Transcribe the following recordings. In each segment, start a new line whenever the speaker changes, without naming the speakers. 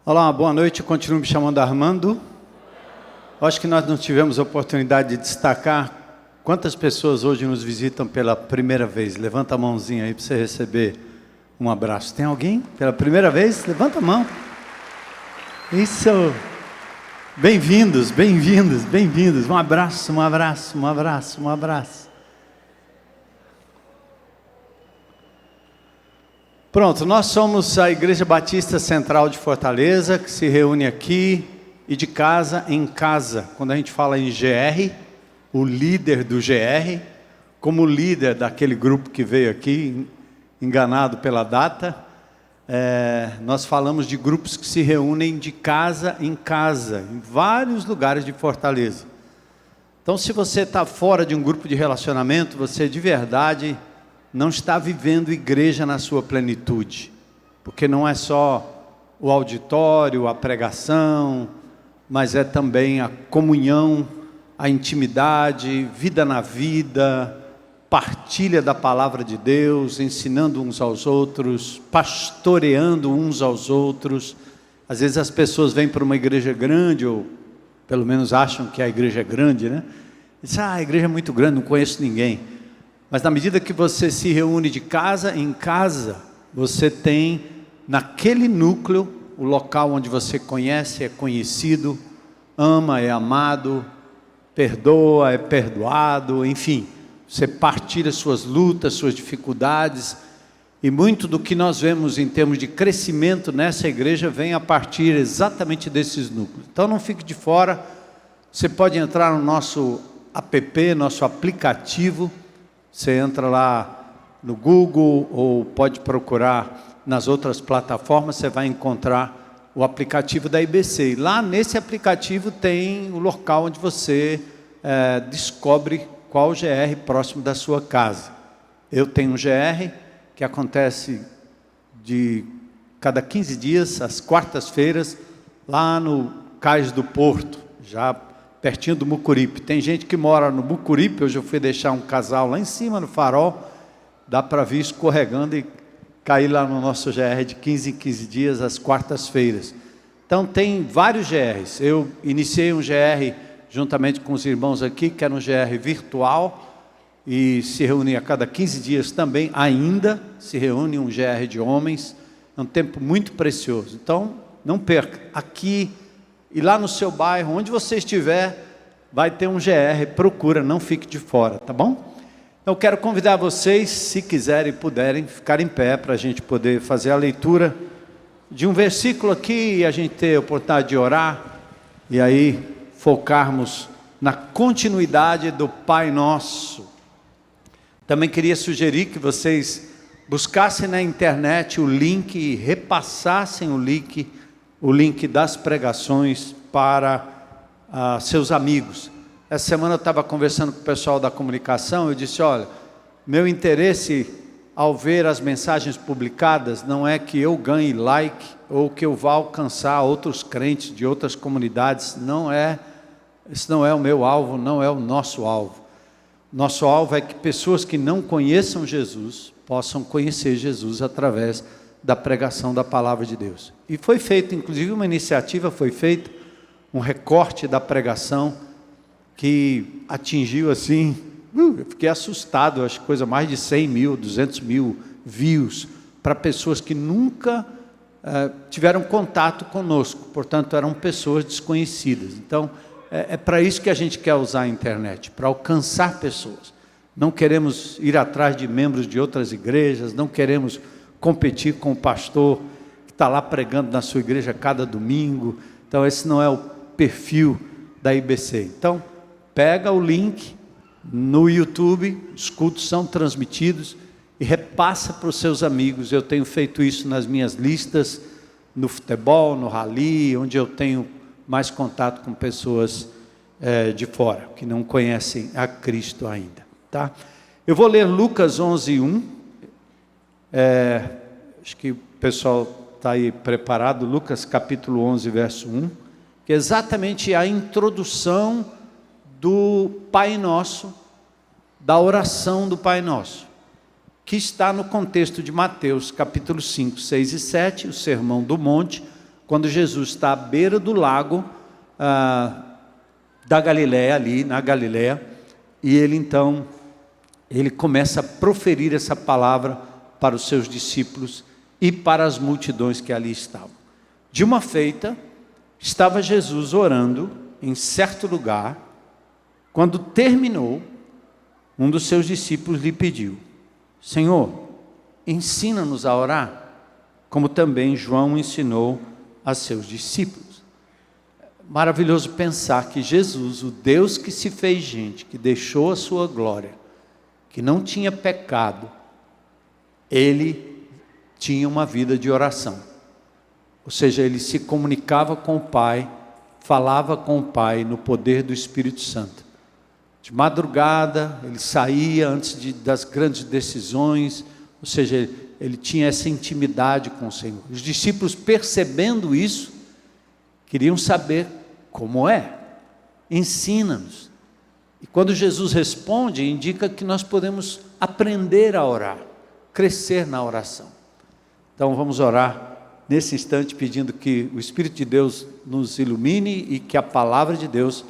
Olá, uma boa noite. Eu continuo me chamando Armando. Acho que nós não tivemos a oportunidade de destacar quantas pessoas hoje nos visitam pela primeira vez. Levanta a mãozinha aí para você receber um abraço. Tem alguém pela primeira vez? Levanta a mão. Isso. Bem-vindos, bem-vindos, bem-vindos. Um abraço, um abraço, um abraço, um abraço. Pronto, nós somos a Igreja Batista Central de Fortaleza, que se reúne aqui e de casa em casa. Quando a gente fala em GR, o líder do GR, como líder daquele grupo que veio aqui, enganado pela data, nós falamos de grupos que se reúnem de casa em casa, em vários lugares de Fortaleza. Então, se você está fora de um grupo de relacionamento, você de verdade não está vivendo igreja na sua plenitude, porque não é só o auditório, a pregação, mas é também a comunhão, a intimidade, vida na vida, partilha da palavra de Deus, ensinando uns aos outros, pastoreando uns aos outros. Às vezes as pessoas vêm para uma igreja grande, ou pelo menos acham que a igreja é grande, né? Dizem, a igreja é muito grande, não conheço ninguém. Mas na medida que você se reúne de casa em casa, você tem naquele núcleo o local onde você conhece, é conhecido, ama, é amado, perdoa, é perdoado, enfim. Você partilha suas lutas, suas dificuldades. E muito do que nós vemos em termos de crescimento nessa igreja vem a partir exatamente desses núcleos. Então não fique de fora. Você pode entrar no nosso app, nosso aplicativo. Você entra lá no Google ou pode procurar nas outras plataformas, você vai encontrar o aplicativo da IBC. E lá nesse aplicativo tem o local onde você descobre qual GR próximo da sua casa. Eu tenho um GR que acontece de cada 15 dias, às quartas-feiras, lá no Cais do Porto, já pertinho do Mucuripe. Tem gente que mora no Mucuripe. Hoje eu fui deixar um casal lá em cima no farol, dá para vir escorregando e cair lá no nosso GR de 15 em 15 dias, às quartas-feiras. Então tem vários GRs. Eu iniciei um GR juntamente com os irmãos aqui, que era um GR virtual, e se reúne a cada 15 dias também, ainda se reúne um GR de homens. É um tempo muito precioso. Então não perca, aqui e lá no seu bairro, onde você estiver, vai ter um GR, procura, não fique de fora, tá bom? Eu quero convidar vocês, se quiserem e puderem, ficar em pé para a gente poder fazer a leitura de um versículo aqui e a gente ter a oportunidade de orar e aí focarmos na continuidade do Pai Nosso. Também queria sugerir que vocês buscassem na internet o link e repassassem o link das pregações para seus amigos. Essa semana eu estava conversando com o pessoal da comunicação, eu disse, olha, meu interesse ao ver as mensagens publicadas não é que eu ganhe like ou que eu vá alcançar outros crentes de outras comunidades, esse não é o meu alvo, não é o nosso alvo. Nosso alvo é que pessoas que não conheçam Jesus possam conhecer Jesus através da pregação da palavra de Deus. E foi feito, inclusive uma iniciativa foi feita, um recorte da pregação que atingiu assim, eu fiquei assustado, acho que coisa mais de 100 mil, 200 mil views, para pessoas que nunca tiveram contato conosco, portanto eram pessoas desconhecidas. Então é para isso que a gente quer usar a internet, para alcançar pessoas. Não queremos ir atrás de membros de outras igrejas, não queremos competir com o pastor que está lá pregando na sua igreja cada domingo. Então esse não é o perfil da IBC. Então pega o link no YouTube, os cultos são transmitidos e repassa para os seus amigos. Eu tenho feito isso nas minhas listas, no futebol, no rally, onde eu tenho mais contato com pessoas de fora, que não conhecem a Cristo ainda, tá? Eu vou ler Lucas 11:1, acho que o pessoal está aí preparado, Lucas capítulo 11, verso 1, que é exatamente a introdução do Pai Nosso, da oração do Pai Nosso, que está no contexto de Mateus capítulo 5, 6 e 7, o Sermão do Monte, quando Jesus está à beira do lago da Galileia, ali na Galileia, e ele começa a proferir essa palavra para os seus discípulos e para as multidões que ali estavam. De uma feita, estava Jesus orando em certo lugar. Quando terminou, um dos seus discípulos lhe pediu: Senhor, ensina-nos a orar, como também João ensinou a seus discípulos. Maravilhoso pensar que Jesus, o Deus que se fez gente, que deixou a sua glória, que não tinha pecado, ele tinha uma vida de oração. Ou seja, ele se comunicava com o Pai, falava com o Pai no poder do Espírito Santo. De madrugada, ele saía antes das grandes decisões, ou seja, ele tinha essa intimidade com o Senhor. Os discípulos, percebendo isso, queriam saber como é. Ensina-nos. E quando Jesus responde, indica que nós podemos aprender a orar, crescer na oração. Então vamos orar nesse instante, pedindo que o Espírito de Deus nos ilumine e que a palavra de Deus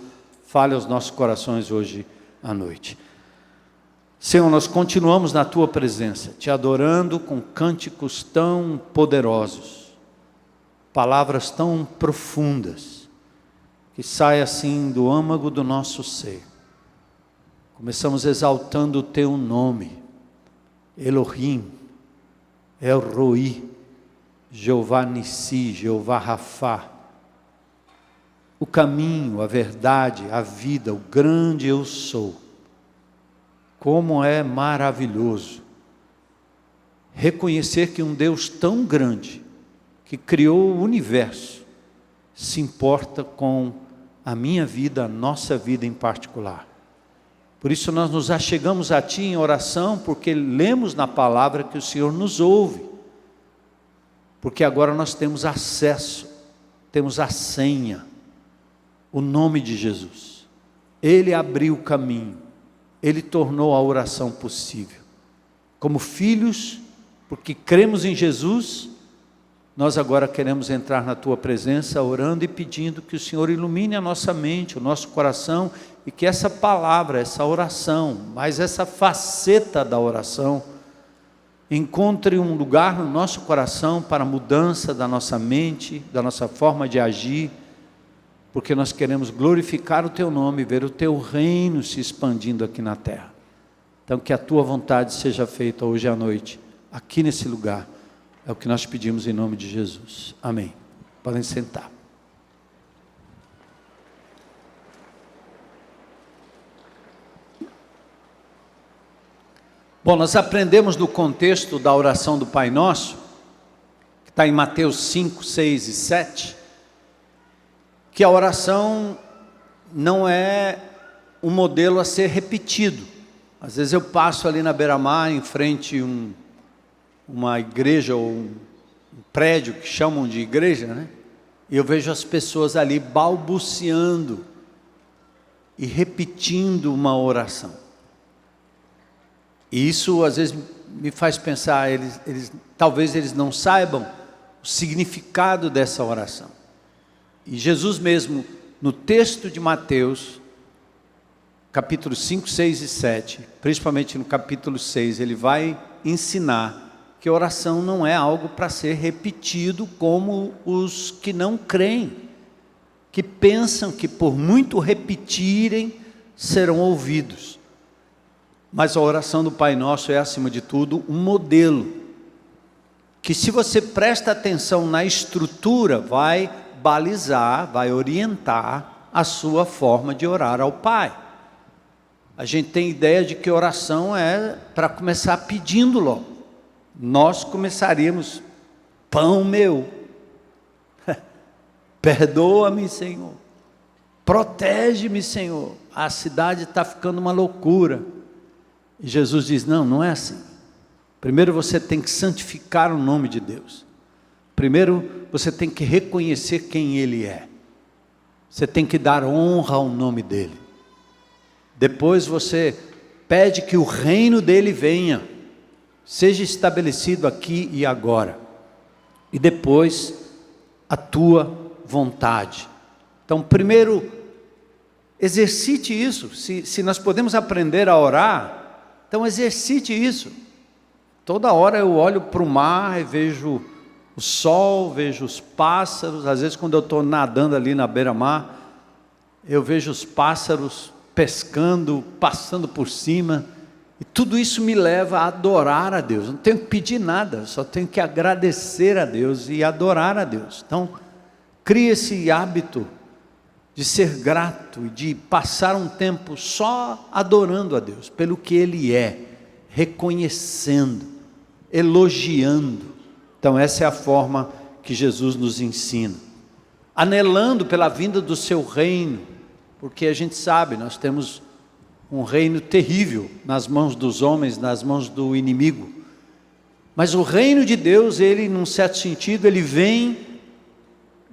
fale aos nossos corações hoje à noite. Senhor, nós continuamos na Tua presença, Te adorando com cânticos tão poderosos, palavras tão profundas, que saem assim do âmago do nosso ser. Começamos exaltando o Teu nome, Elohim, El Roi, Jeová Nissi, Jeová Rafá, o caminho, a verdade, a vida, o grande eu sou. Como é maravilhoso reconhecer que um Deus tão grande, que criou o universo, se importa com a minha vida, a nossa vida em particular. Por isso nós nos achegamos a Ti em oração, porque lemos na palavra que o Senhor nos ouve. Porque agora nós temos acesso, temos a senha, o nome de Jesus. Ele abriu o caminho, Ele tornou a oração possível. Como filhos, porque cremos em Jesus, nós agora queremos entrar na Tua presença, orando e pedindo que o Senhor ilumine a nossa mente, o nosso coração, e que essa palavra, essa oração, mais essa faceta da oração, encontre um lugar no nosso coração para a mudança da nossa mente, da nossa forma de agir, porque nós queremos glorificar o Teu nome, ver o Teu reino se expandindo aqui na terra. Então que a Tua vontade seja feita hoje à noite, aqui nesse lugar, é o que nós pedimos em nome de Jesus. Amém. Podem sentar. Bom, nós aprendemos no contexto da oração do Pai Nosso, que está em Mateus 5, 6 e 7, que a oração não é um modelo a ser repetido. Às vezes eu passo ali na beira-mar, em frente a uma igreja ou um prédio que chamam de igreja, né? E eu vejo as pessoas ali balbuciando e repetindo uma oração. E isso às vezes me faz pensar, talvez eles não saibam o significado dessa oração. E Jesus mesmo, no texto de Mateus, capítulo 5, 6 e 7, principalmente no capítulo 6, ele vai ensinar que oração não é algo para ser repetido como os que não creem, que pensam que por muito repetirem serão ouvidos. Mas a oração do Pai Nosso é, acima de tudo, um modelo, que se você presta atenção na estrutura, vai balizar, vai orientar a sua forma de orar ao Pai. A gente tem ideia de que oração é para começar pedindo logo. Nós começaríamos: pão meu, perdoa-me, Senhor, protege-me, Senhor, a cidade está ficando uma loucura. E Jesus diz: não é assim. Primeiro você tem que santificar o nome de Deus. Primeiro você tem que reconhecer quem Ele é. Você tem que dar honra ao nome dEle. Depois você pede que o reino dEle venha, seja estabelecido aqui e agora. E depois a tua vontade. Então, primeiro, exercite isso. Se nós podemos aprender a orar, então exercite isso. Toda hora eu olho para o mar e vejo o sol, vejo os pássaros. Às vezes quando eu estou nadando ali na beira-mar, eu vejo os pássaros pescando, passando por cima. E tudo isso me leva a adorar a Deus. Eu não tenho que pedir nada, só tenho que agradecer a Deus e adorar a Deus. Então, crie esse hábito de ser grato e de passar um tempo só adorando a Deus pelo que Ele é, reconhecendo, elogiando. Então essa é a forma que Jesus nos ensina, anelando pela vinda do seu reino, porque a gente sabe, nós temos um reino terrível nas mãos dos homens, nas mãos do inimigo, mas o reino de Deus, ele num certo sentido, ele vem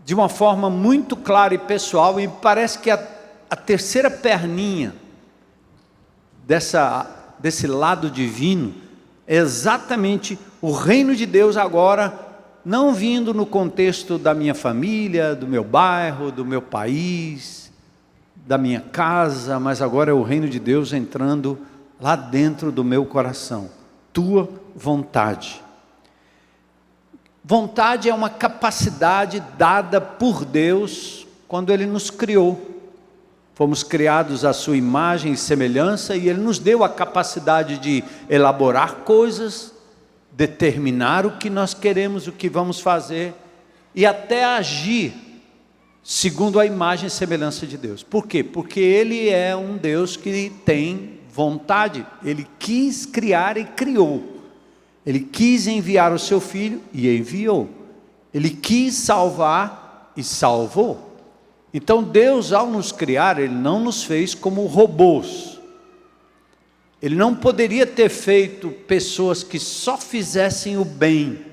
de uma forma muito clara e pessoal, e parece que a terceira perninha desse lado divino é exatamente o reino de Deus agora, não vindo no contexto da minha família, do meu bairro, do meu país, da minha casa, mas agora é o reino de Deus entrando lá dentro do meu coração. Tua vontade. Vontade é uma capacidade dada por Deus quando Ele nos criou. Fomos criados à sua imagem e semelhança, e Ele nos deu a capacidade de elaborar coisas, determinar o que nós queremos, o que vamos fazer, e até agir segundo a imagem e semelhança de Deus. Por quê? Porque Ele é um Deus que tem vontade. Ele quis criar e criou. Ele quis enviar o seu Filho e enviou. Ele quis salvar e salvou. Então Deus, ao nos criar, Ele não nos fez como robôs. Ele não poderia ter feito pessoas que só fizessem o bem,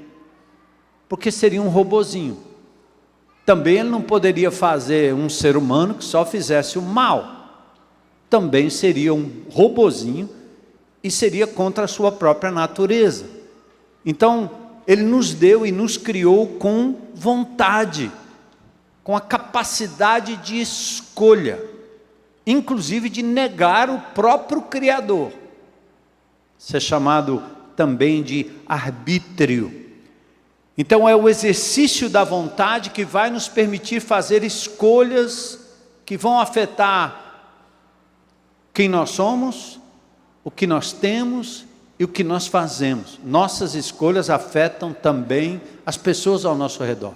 porque seria um robozinho. Também Ele não poderia fazer um ser humano que só fizesse o mal. Também seria um robozinho e seria contra a sua própria natureza. Então, Ele nos deu e nos criou com vontade, com a capacidade de escolha, inclusive de negar o próprio Criador. Isso é chamado também de arbítrio. Então é o exercício da vontade que vai nos permitir fazer escolhas que vão afetar quem nós somos, o que nós temos e o que nós fazemos. Nossas escolhas afetam também as pessoas ao nosso redor.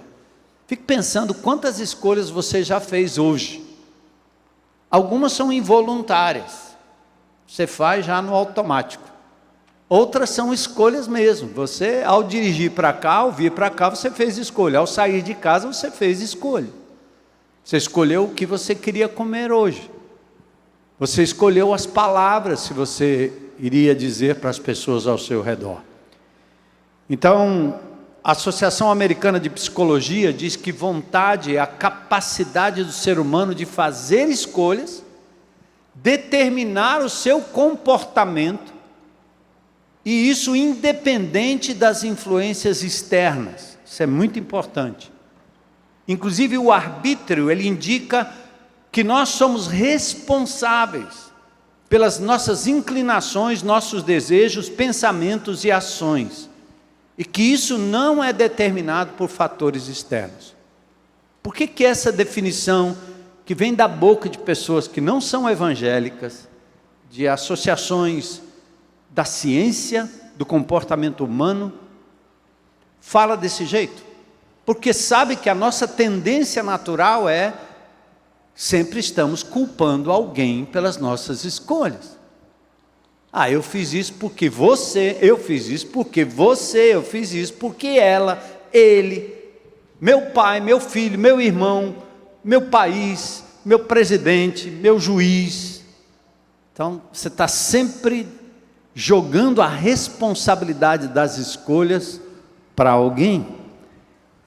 Fique pensando quantas escolhas você já fez hoje. Algumas são involuntárias, você faz já no automático. Outras são escolhas mesmo. Você, ao dirigir para cá, ao vir para cá, você fez escolha. Ao sair de casa, você fez escolha. Você escolheu o que você queria comer hoje. Você escolheu as palavras que você iria dizer para as pessoas ao seu redor. Então, a Associação Americana de Psicologia diz que vontade é a capacidade do ser humano de fazer escolhas, determinar o seu comportamento, e isso independente das influências externas. Isso é muito importante. Inclusive o arbítrio, ele indica que nós somos responsáveis pelas nossas inclinações, nossos desejos, pensamentos e ações. E que isso não é determinado por fatores externos. Por que essa definição, que vem da boca de pessoas que não são evangélicas, de associações da ciência, do comportamento humano, fala desse jeito? Porque sabe que a nossa tendência natural é, sempre estamos culpando alguém pelas nossas escolhas. Ah, eu fiz isso porque você, eu fiz isso porque você, eu fiz isso porque ela, ele, meu pai, meu filho, meu irmão, meu país, meu presidente, meu juiz. Então, você está sempre jogando a responsabilidade das escolhas para alguém.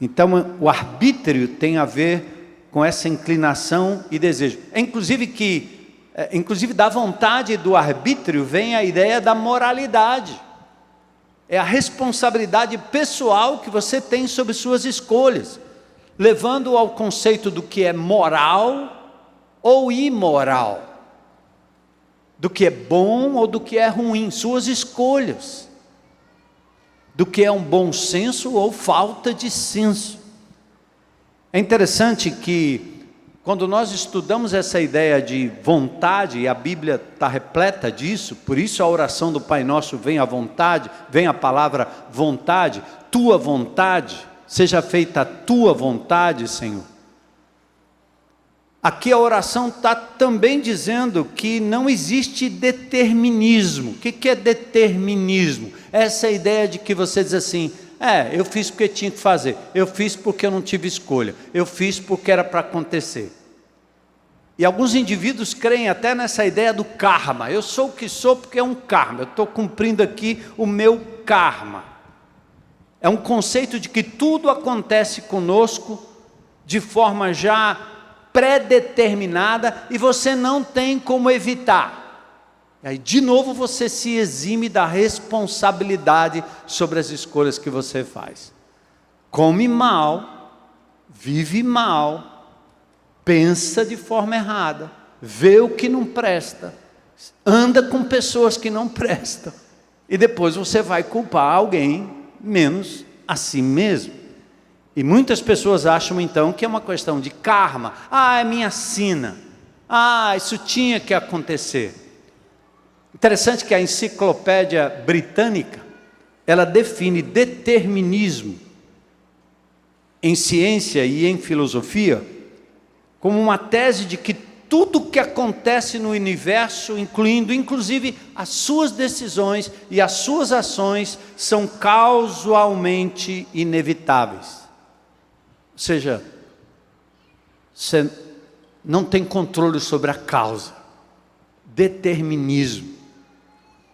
Então, o arbítrio tem a ver com essa inclinação e desejo. Inclusive da vontade do arbítrio vem a ideia da moralidade. É a responsabilidade pessoal que você tem sobre suas escolhas. levando ao conceito do que é moral ou imoral, do que é bom ou do que é ruim, suas escolhas, do que é um bom senso ou falta de senso. É interessante que quando nós estudamos essa ideia de vontade, e a Bíblia está repleta disso, por isso a oração do Pai Nosso vem a vontade, vem a palavra vontade, tua vontade, seja feita a tua vontade, Senhor. Aqui a oração está também dizendo que não existe determinismo. O que é determinismo? Essa é a ideia de que você diz assim, eu fiz porque tinha que fazer, eu fiz porque eu não tive escolha, eu fiz porque era para acontecer. E alguns indivíduos creem até nessa ideia do karma, eu sou o que sou porque é um karma, eu estou cumprindo aqui o meu karma. É um conceito de que tudo acontece conosco de forma já pré-determinada e você não tem como evitar. E aí de novo você se exime da responsabilidade sobre as escolhas que você faz. Come mal, vive mal, pensa de forma errada, vê o que não presta, anda com pessoas que não prestam, e depois você vai culpar alguém menos a si mesmo. E muitas pessoas acham então que é uma questão de karma. É minha sina, isso tinha que acontecer. Interessante que a Enciclopédia Britânica, ela define determinismo em ciência e em filosofia como uma tese de que tudo que acontece no universo, incluindo inclusive as suas decisões e as suas ações, são causalmente inevitáveis. Ou seja, você não tem controle sobre a causa. Determinismo.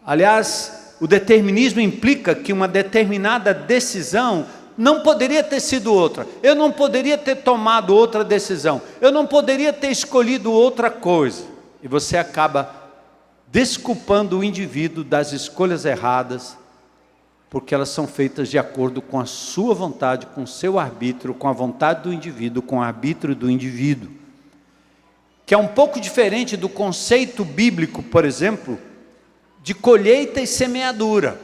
Aliás, o determinismo implica que uma determinada decisão não poderia ter sido outra. Eu não poderia ter tomado outra decisão. Eu não poderia ter escolhido outra coisa. E você acaba desculpando o indivíduo das escolhas erradas, porque elas são feitas de acordo com a sua vontade, com o seu arbítrio, com a vontade do indivíduo, com o arbítrio do indivíduo. Que é um pouco diferente do conceito bíblico, por exemplo, de colheita e semeadura,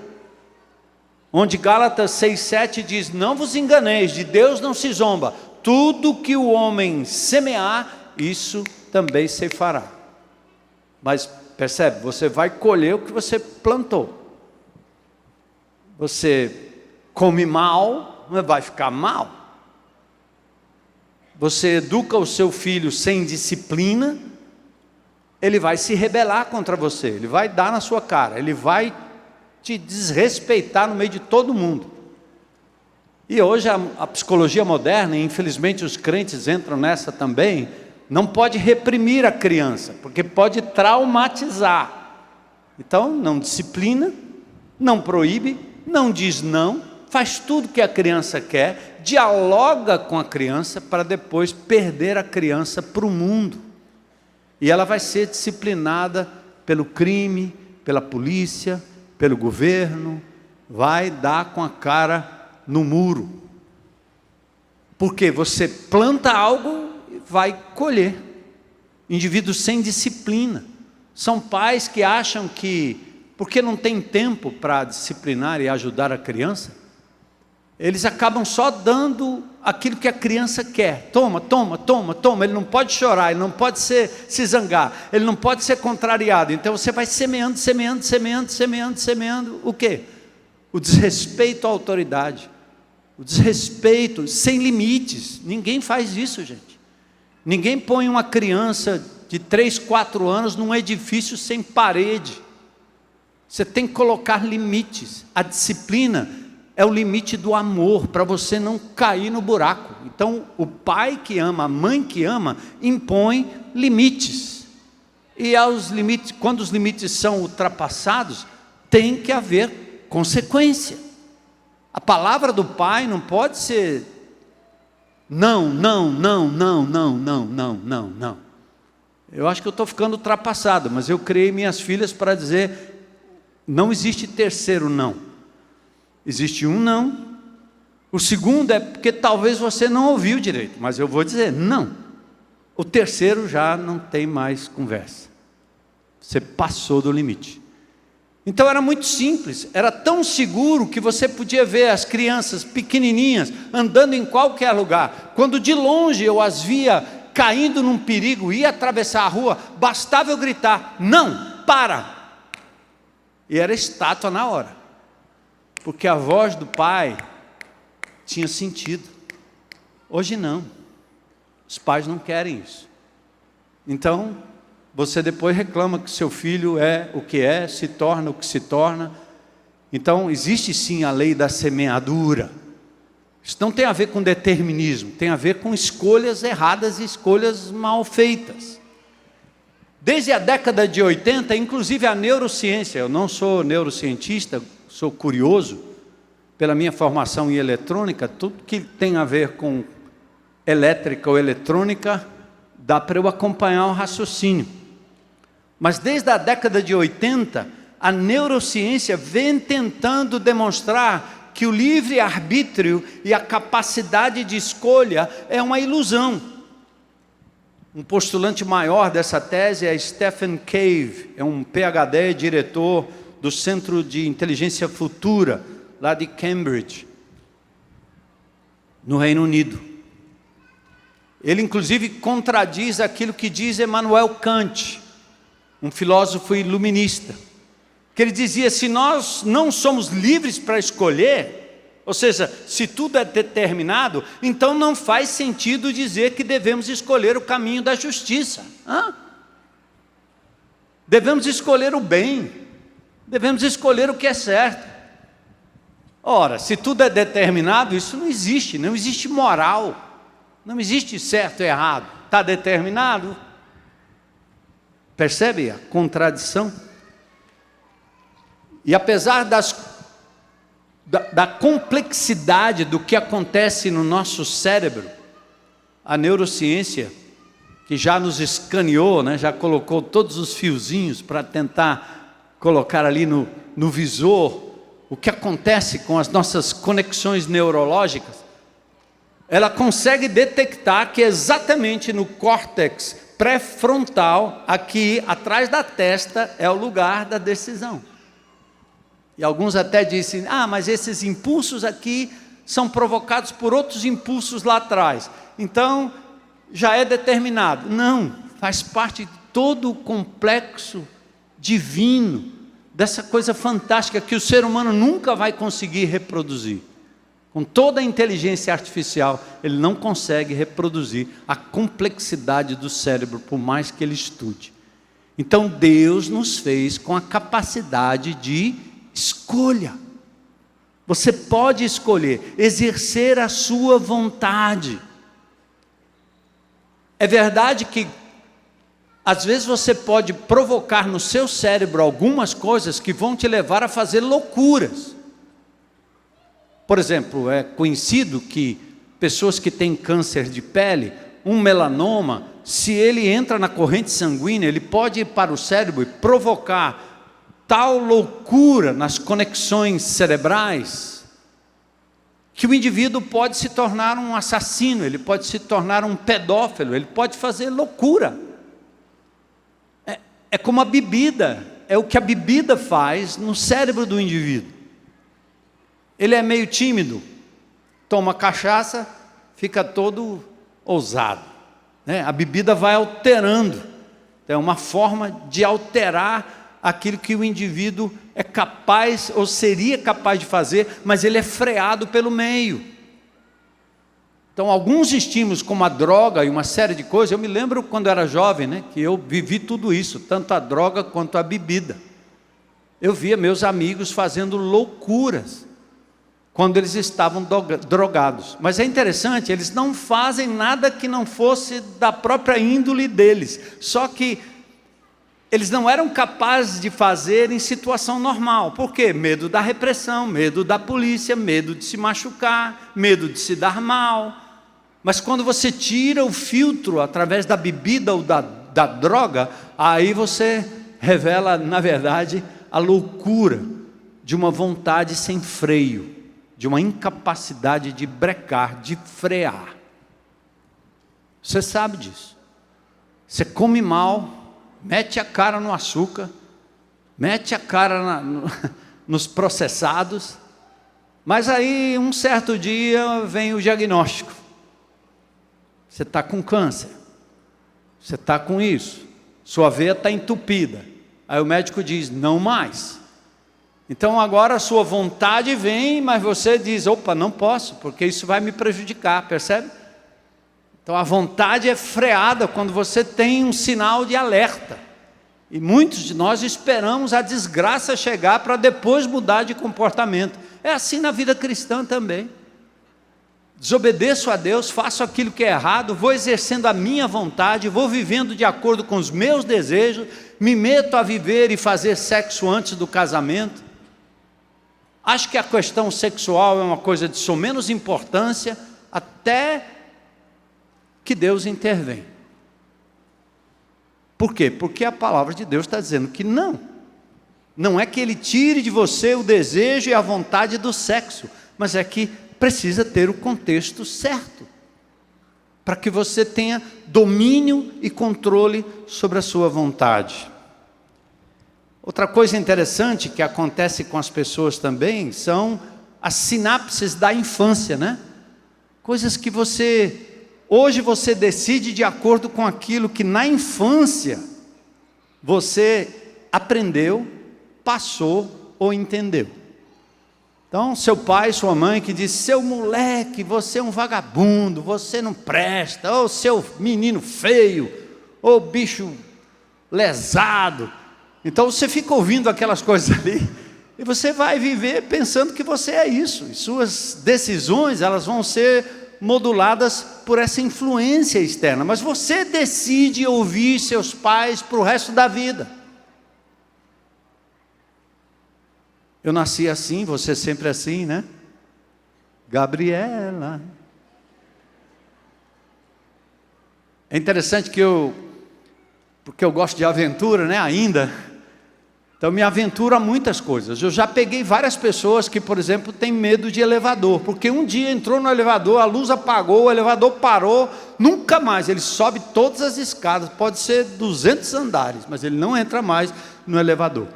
onde Gálatas 6,7 diz, não vos enganeis, de Deus não se zomba, tudo que o homem semear, isso também se fará. Mas percebe, você vai colher o que você plantou. Você come mal, vai ficar mal. Você educa o seu filho sem disciplina, ele vai se rebelar contra você, ele vai dar na sua cara, ele vai te desrespeitar no meio de todo mundo. E hoje a psicologia moderna, e infelizmente os crentes entram nessa também, não pode reprimir a criança, porque pode traumatizar. Então não disciplina, não proíbe, não diz não, faz tudo que a criança quer, dialoga com a criança para depois perder a criança para o mundo. E ela vai ser disciplinada pelo crime, pela polícia, pelo governo, vai dar com a cara no muro. Porque você planta algo e vai colher. Indivíduos sem disciplina. São pais que acham que, porque não tem tempo para disciplinar e ajudar a criança, eles acabam só dando aquilo que a criança quer. Toma, toma, toma, toma. Ele não pode chorar, ele não pode se zangar, ele não pode ser contrariado. Então você vai semeando, semeando, semeando, semeando, semeando. O quê? O desrespeito à autoridade. O desrespeito sem limites. Ninguém faz isso, gente. Ninguém põe uma criança de 3, 4 anos num edifício sem parede. Você tem que colocar limites. A disciplina é o limite do amor, para você não cair no buraco. Então, o pai que ama, a mãe que ama, impõe limites. E aos limites, quando os limites são ultrapassados, tem que haver consequência. A palavra do pai não pode ser não, não, não, não, não, não, não, não, não. Eu acho que eu estou ficando ultrapassado, mas eu criei minhas filhas para dizer, não existe terceiro não. Existe um não, O segundo é porque talvez você não ouviu direito, mas eu vou dizer, não. O terceiro já não tem mais conversa. Você passou do limite. Então era muito simples, era tão seguro que você podia ver as crianças pequenininhas andando em qualquer lugar. Quando de longe eu as via caindo num perigo, ia atravessar a rua, bastava eu gritar, não, para! E era estátua na hora, porque a voz do pai tinha sentido. Hoje não, os pais não querem isso. Então, você depois reclama que seu filho é o que é, se torna o que se torna. Então, existe sim a lei da semeadura. Isso não tem a ver com determinismo, tem a ver com escolhas erradas e escolhas mal feitas. Desde a década de 80, inclusive a neurociência, eu não sou neurocientista, sou curioso, pela minha formação em eletrônica, tudo que tem a ver com elétrica ou eletrônica, dá para eu acompanhar o raciocínio. Mas desde a década de 80, a neurociência vem tentando demonstrar que o livre-arbítrio e a capacidade de escolha é uma ilusão. Um postulante maior dessa tese é Stephen Cave, é um PhD, diretor do Centro de Inteligência Futura, lá de Cambridge, no Reino Unido. Ele inclusive contradiz aquilo que diz Immanuel Kant, um filósofo iluminista, que ele dizia, se nós não somos livres para escolher, ou seja, se tudo é determinado, então não faz sentido dizer que devemos escolher o caminho da justiça. Devemos escolher o bem, devemos escolher o que é certo. Ora, se tudo é determinado, isso não existe moral, não existe certo e errado, está determinado. Percebe a contradição? E apesar da complexidade do que acontece no nosso cérebro, a neurociência, que já nos escaneou, né, já colocou todos os fiozinhos para tentar colocar ali no visor o que acontece com as nossas conexões neurológicas, ela consegue detectar que exatamente no córtex pré-frontal, aqui atrás da testa, é o lugar da decisão. E alguns até dizem, mas esses impulsos aqui são provocados por outros impulsos lá atrás. Então, já é determinado. Não, faz parte de todo o complexo divino, dessa coisa fantástica que o ser humano nunca vai conseguir reproduzir. Com toda a inteligência artificial, ele não consegue reproduzir a complexidade do cérebro, por mais que ele estude. Então, Deus nos fez com a capacidade de escolha. Você pode escolher, exercer a sua vontade. É verdade que às vezes você pode provocar no seu cérebro algumas coisas que vão te levar a fazer loucuras. Por exemplo, é conhecido que pessoas que têm câncer de pele, um melanoma, se ele entra na corrente sanguínea, ele pode ir para o cérebro e provocar tal loucura nas conexões cerebrais, que o indivíduo pode se tornar um assassino, ele pode se tornar um pedófilo, ele pode fazer loucura. É como a bebida, é o que a bebida faz no cérebro do indivíduo. Ele é meio tímido, toma cachaça, fica todo ousado, né? A bebida vai alterando, é uma forma de alterar aquilo que o indivíduo é capaz ou seria capaz de fazer, mas ele é freado pelo meio. Então, alguns estímulos como a droga e uma série de coisas, eu me lembro quando eu era jovem, né, que eu vivi tudo isso, tanto a droga quanto a bebida. Eu via meus amigos fazendo loucuras quando eles estavam drogados. Mas é interessante, eles não fazem nada que não fosse da própria índole deles. Só que eles não eram capazes de fazer em situação normal. Por quê? Medo da repressão, medo da polícia, medo de se machucar, medo de se dar mal. Mas quando você tira o filtro através da bebida ou da droga, aí você revela, na verdade, a loucura de uma vontade sem freio, de uma incapacidade de brecar, de frear. Você sabe disso. Você come mal, mete a cara no açúcar, mete a cara nos processados, mas aí um certo dia vem o diagnóstico. Você está com câncer, você está com isso, sua veia está entupida. Aí o médico diz, não mais. Então agora a sua vontade vem, mas você diz, opa, não posso, porque isso vai me prejudicar, percebe? Então a vontade é freada quando você tem um sinal de alerta. E muitos de nós esperamos a desgraça chegar para depois mudar de comportamento. É assim na vida cristã também. Desobedeço a Deus, faço aquilo que é errado, vou exercendo a minha vontade, vou vivendo de acordo com os meus desejos, me meto a viver e fazer sexo antes do casamento. Acho que a questão sexual é uma coisa de só menos importância, até que Deus intervém. Por quê? Porque a palavra de Deus está dizendo que não. Não é que Ele tire de você o desejo e a vontade do sexo, mas é que precisa ter o contexto certo, para que você tenha domínio e controle sobre a sua vontade. Outra coisa interessante que acontece com as pessoas também, são as sinapses da infância, né? Coisas que hoje você decide de acordo com aquilo que na infância você aprendeu, passou ou entendeu. Então, seu pai, sua mãe que diz, seu moleque, você é um vagabundo, você não presta, ou seu menino feio, ou bicho lesado. Então você fica ouvindo aquelas coisas ali, e você vai viver pensando que você é isso, e suas decisões, elas vão ser moduladas por essa influência externa, mas você decide ouvir seus pais para o resto da vida. Eu nasci assim, você sempre assim, né? Gabriela. É interessante porque eu gosto de aventura, né, ainda. Então me aventuro a muitas coisas. Eu já peguei várias pessoas que, por exemplo, têm medo de elevador, porque um dia entrou no elevador, a luz apagou, o elevador parou, nunca mais, ele sobe todas as escadas, pode ser 200 andares, mas ele não entra mais no elevador.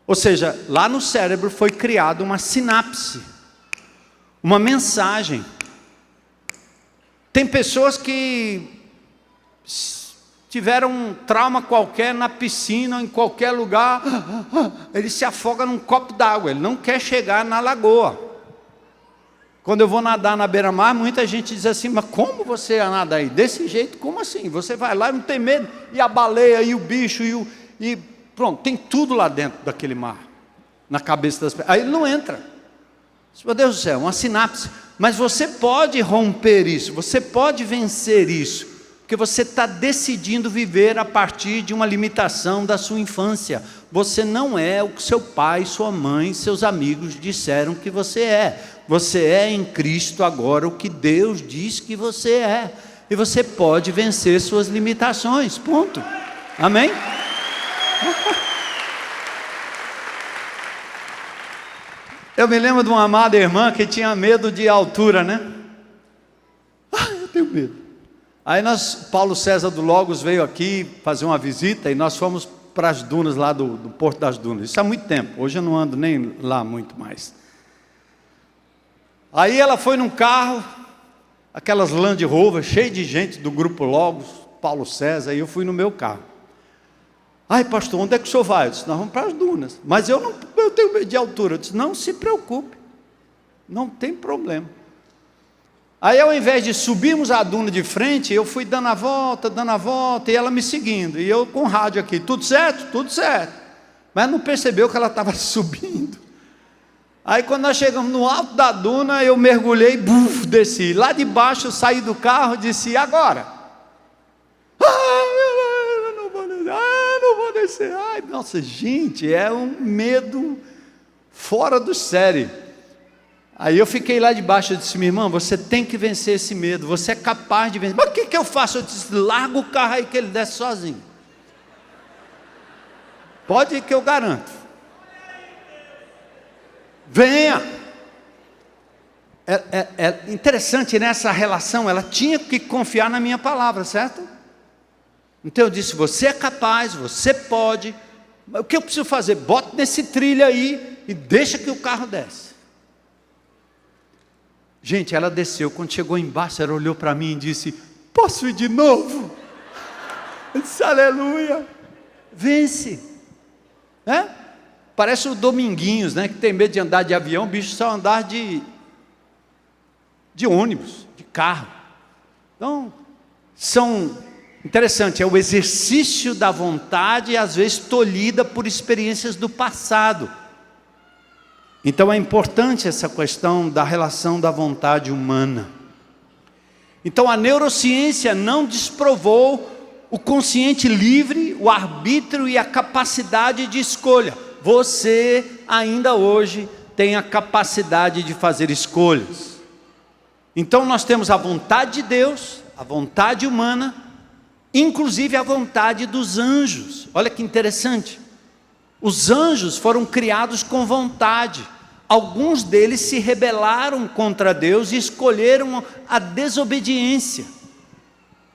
Ou seja, lá no cérebro foi criada uma sinapse, uma mensagem. Tem pessoas que tiveram um trauma qualquer na piscina, em qualquer lugar, ele se afoga num copo d'água, ele não quer chegar na lagoa. Quando eu vou nadar na beira-mar, muita gente diz assim, mas como você nada aí? Desse jeito, como assim? Você vai lá e não tem medo? E a baleia, e o bicho, e pronto, tem tudo lá dentro daquele mar, na cabeça das pessoas. Aí ele não entra. Meu Deus do céu, uma sinapse. Mas você pode romper isso, você pode vencer isso, porque você está decidindo viver a partir de uma limitação da sua infância. Você não é o que seu pai, sua mãe, seus amigos disseram que você é. Você é em Cristo agora o que Deus diz que você é. E você pode vencer suas limitações, ponto. Amém? Eu me lembro de uma amada irmã que tinha medo de altura, né? Eu tenho medo. Aí Paulo César do Logos veio aqui fazer uma visita e nós fomos para as dunas lá do Porto das Dunas. Isso há muito tempo, hoje eu não ando nem lá muito mais. Aí ela foi num carro, aquelas Land Rover, cheio de gente do grupo Logos, Paulo César, e eu fui no meu carro. Ai, pastor, onde é que o senhor vai? Eu disse, nós vamos para as dunas. Mas eu tenho medo de altura. Eu disse, não se preocupe, não tem problema. Aí ao invés de subirmos a duna de frente, eu fui dando a volta, e ela me seguindo. E eu com o rádio aqui, tudo certo? Tudo certo. Mas não percebeu que ela estava subindo. Aí quando nós chegamos no alto da duna, eu mergulhei, desci. Lá de baixo eu saí do carro e disse, e agora? Não vou descer. Ai, nossa, gente, é um medo fora do sério. Aí eu fiquei lá de baixo, eu disse, minha irmã, você tem que vencer esse medo, você é capaz de vencer. Mas o que eu faço? Eu disse, larga o carro aí que ele desce sozinho. Pode ir que eu garanto. Venha. É interessante nessa relação, ela tinha que confiar na minha palavra, certo? Então eu disse, você é capaz, você pode, o que eu preciso fazer? Bota nesse trilho aí e deixa que o carro desce. Gente, ela desceu, quando chegou embaixo, ela olhou para mim e disse, posso ir de novo? Eu disse, aleluia, vence. Parece o Dominguinhos, né, que tem medo de andar de avião, o bicho só andar de ônibus, de carro. Então, interessante, é o exercício da vontade, às vezes tolhida por experiências do passado. Então é importante essa questão da relação da vontade humana. Então a neurociência não desprovou o consciente livre, o arbítrio e a capacidade de escolha. Você ainda hoje tem a capacidade de fazer escolhas. Então nós temos a vontade de Deus, a vontade humana, inclusive a vontade dos anjos. Olha que interessante. Os anjos foram criados com vontade. Alguns deles se rebelaram contra Deus e escolheram a desobediência.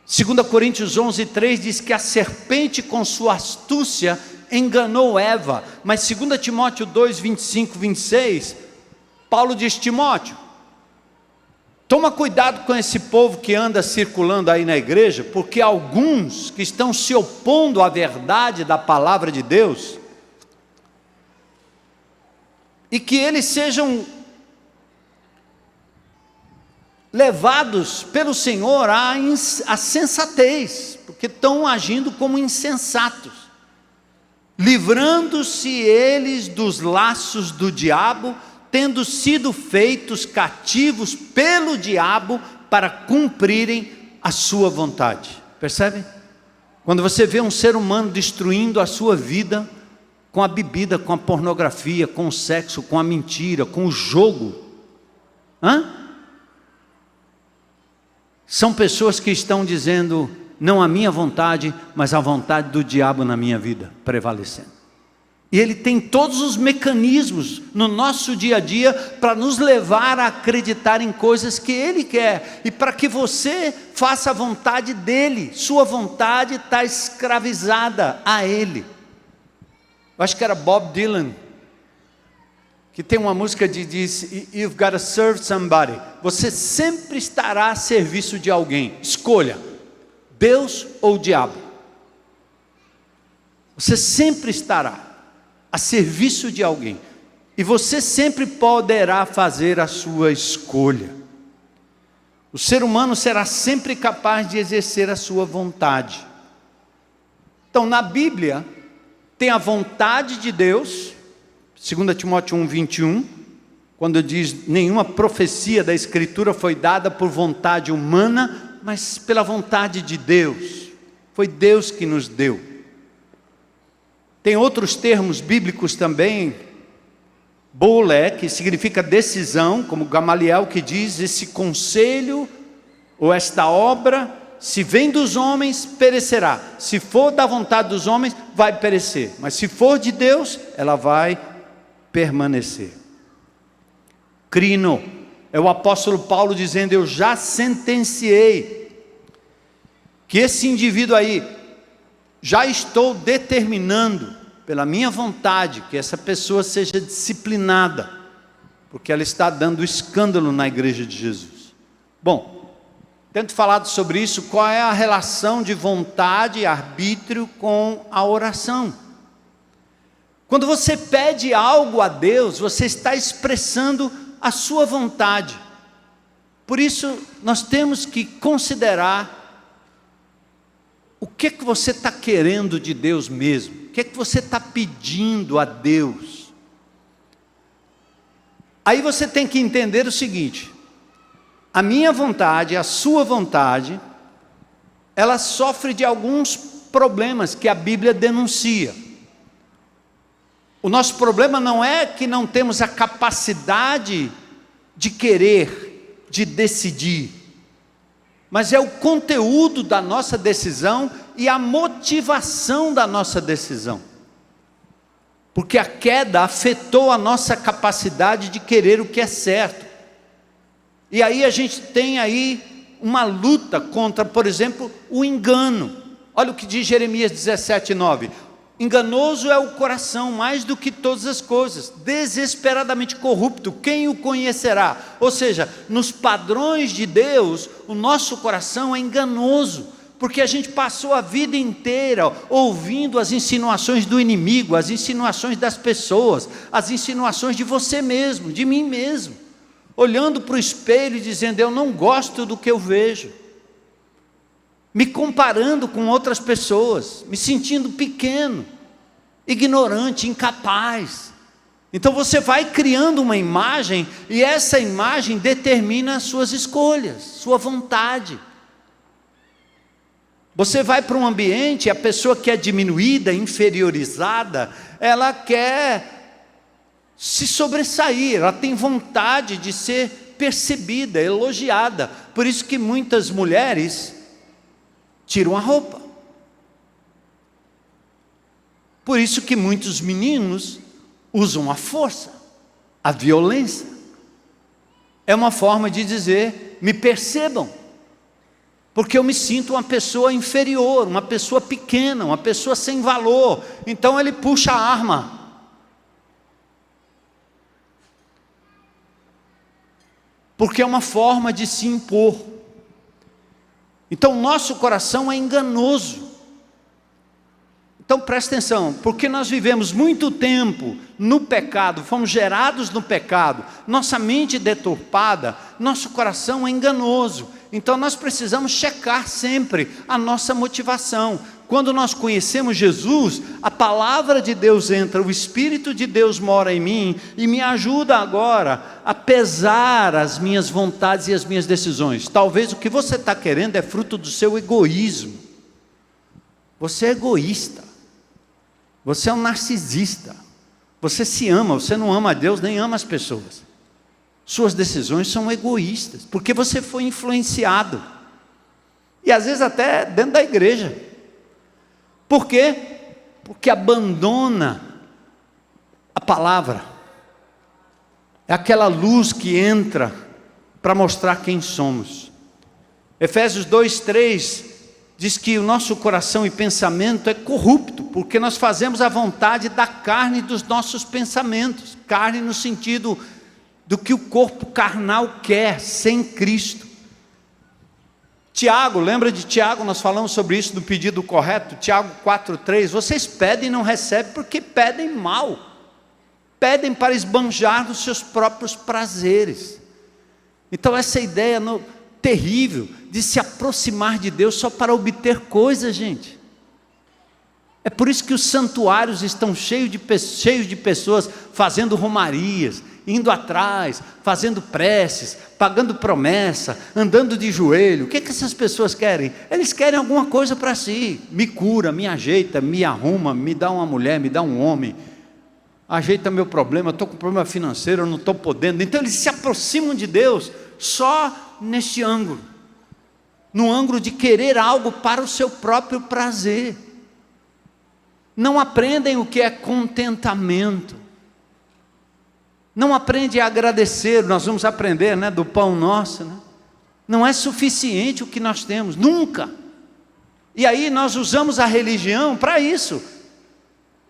2 Coríntios 11:3 diz que a serpente com sua astúcia enganou Eva. Mas 2 Timóteo 2:25-26, Paulo diz, Timóteo, toma cuidado com esse povo que anda circulando aí na igreja, porque alguns que estão se opondo à verdade da palavra de Deus, e que eles sejam levados pelo Senhor à sensatez, porque estão agindo como insensatos, livrando-se eles dos laços do diabo, tendo sido feitos cativos pelo diabo para cumprirem a sua vontade. Percebe? Quando você vê um ser humano destruindo a sua vida com a bebida, com a pornografia, com o sexo, com a mentira, com o jogo, são pessoas que estão dizendo, não a minha vontade, mas a vontade do diabo na minha vida, prevalecendo. E ele tem todos os mecanismos no nosso dia a dia para nos levar a acreditar em coisas que ele quer, e para que você faça a vontade dele. Sua vontade está escravizada a ele. Eu acho que era Bob Dylan, que tem uma música que diz, you've got to serve somebody. Você sempre estará a serviço de alguém. Escolha, Deus ou o diabo. Você sempre estará a serviço de alguém. E você sempre poderá fazer a sua escolha. O ser humano será sempre capaz de exercer a sua vontade. Então, na Bíblia, tem a vontade de Deus, 2 Timóteo 1:21, quando diz, nenhuma profecia da Escritura foi dada por vontade humana, mas pela vontade de Deus. Foi Deus que nos deu. Tem outros termos bíblicos também, bolé, que significa decisão, como Gamaliel que diz, esse conselho, ou esta obra, se vem dos homens, perecerá. Se for da vontade dos homens, vai perecer. Mas se for de Deus, ela vai permanecer. Crino, é o apóstolo Paulo dizendo, eu já sentenciei, que esse indivíduo aí, já estou determinando, pela minha vontade, que essa pessoa seja disciplinada, porque ela está dando escândalo na igreja de Jesus. Bom, tento falar sobre isso, qual é a relação de vontade e arbítrio com a oração. Quando você pede algo a Deus, você está expressando a sua vontade. Por isso, nós temos que considerar o que você está querendo de Deus mesmo. O que você está pedindo a Deus. Aí você tem que entender o seguinte, a minha vontade, a sua vontade, ela sofre de alguns problemas que a Bíblia denuncia. O nosso problema não é que não temos a capacidade de querer, de decidir, mas é o conteúdo da nossa decisão e a motivação da nossa decisão. Porque a queda afetou a nossa capacidade de querer o que é certo. E aí a gente tem aí uma luta contra, por exemplo, o engano. Olha o que diz Jeremias 17:9. Enganoso é o coração mais do que todas as coisas, desesperadamente corrupto, quem o conhecerá? Ou seja, nos padrões de Deus, o nosso coração é enganoso, porque a gente passou a vida inteira ouvindo as insinuações do inimigo, as insinuações das pessoas, as insinuações de você mesmo, de mim mesmo, olhando para o espelho e dizendo, eu não gosto do que eu vejo, me comparando com outras pessoas, me sentindo pequeno, ignorante, incapaz. Então você vai criando uma imagem, e essa imagem determina as suas escolhas, sua vontade. Você vai para um ambiente, a pessoa que é diminuída, inferiorizada, ela quer se sobressair, ela tem vontade de ser percebida, elogiada. Por isso que muitas mulheres tiram a roupa. Por isso que muitos meninos usam a força, a violência. É uma forma de dizer, me percebam, porque eu me sinto uma pessoa inferior, uma pessoa pequena, uma pessoa sem valor. Então ele puxa a arma. Porque é uma forma de se impor. Então nosso coração é enganoso. Então presta atenção, porque nós vivemos muito tempo no pecado, fomos gerados no pecado, nossa mente deturpada, nosso coração é enganoso. Então nós precisamos checar sempre a nossa motivação. Quando nós conhecemos Jesus, a palavra de Deus entra, o Espírito de Deus mora em mim e me ajuda agora a pesar as minhas vontades e as minhas decisões. Talvez o que você está querendo é fruto do seu egoísmo. Você é egoísta, você é um narcisista, você se ama, você não ama a Deus nem ama as pessoas. Suas decisões são egoístas, porque você foi influenciado, e às vezes até dentro da igreja. Por quê? Porque abandona a palavra, é aquela luz que entra para mostrar quem somos. Efésios 2:3 diz que o nosso coração e pensamento é corrupto, porque nós fazemos a vontade da carne e dos nossos pensamentos, carne no sentido do que o corpo carnal quer, sem Cristo. Tiago, lembra de Tiago? Nós falamos sobre isso no pedido correto, Tiago 4:3, vocês pedem e não recebem porque pedem mal, pedem para esbanjar nos seus próprios prazeres. Então essa ideia terrível de se aproximar de Deus só para obter coisas, gente. É por isso que os santuários estão cheios de pessoas fazendo romarias, indo atrás, fazendo preces, pagando promessa, andando de joelho. O que essas pessoas querem? Eles querem alguma coisa para si. Me cura, me ajeita, me arruma, me dá uma mulher, me dá um homem, ajeita meu problema, eu estou com problema financeiro, eu não estou podendo. Então eles se aproximam de Deus só neste ângulo, no ângulo de querer algo para o seu próprio prazer. Não aprendem o que é contentamento, não aprendem a agradecer. Nós vamos aprender, né, do pão nosso, né? Não é suficiente o que nós temos, nunca. E aí nós usamos a religião para isso.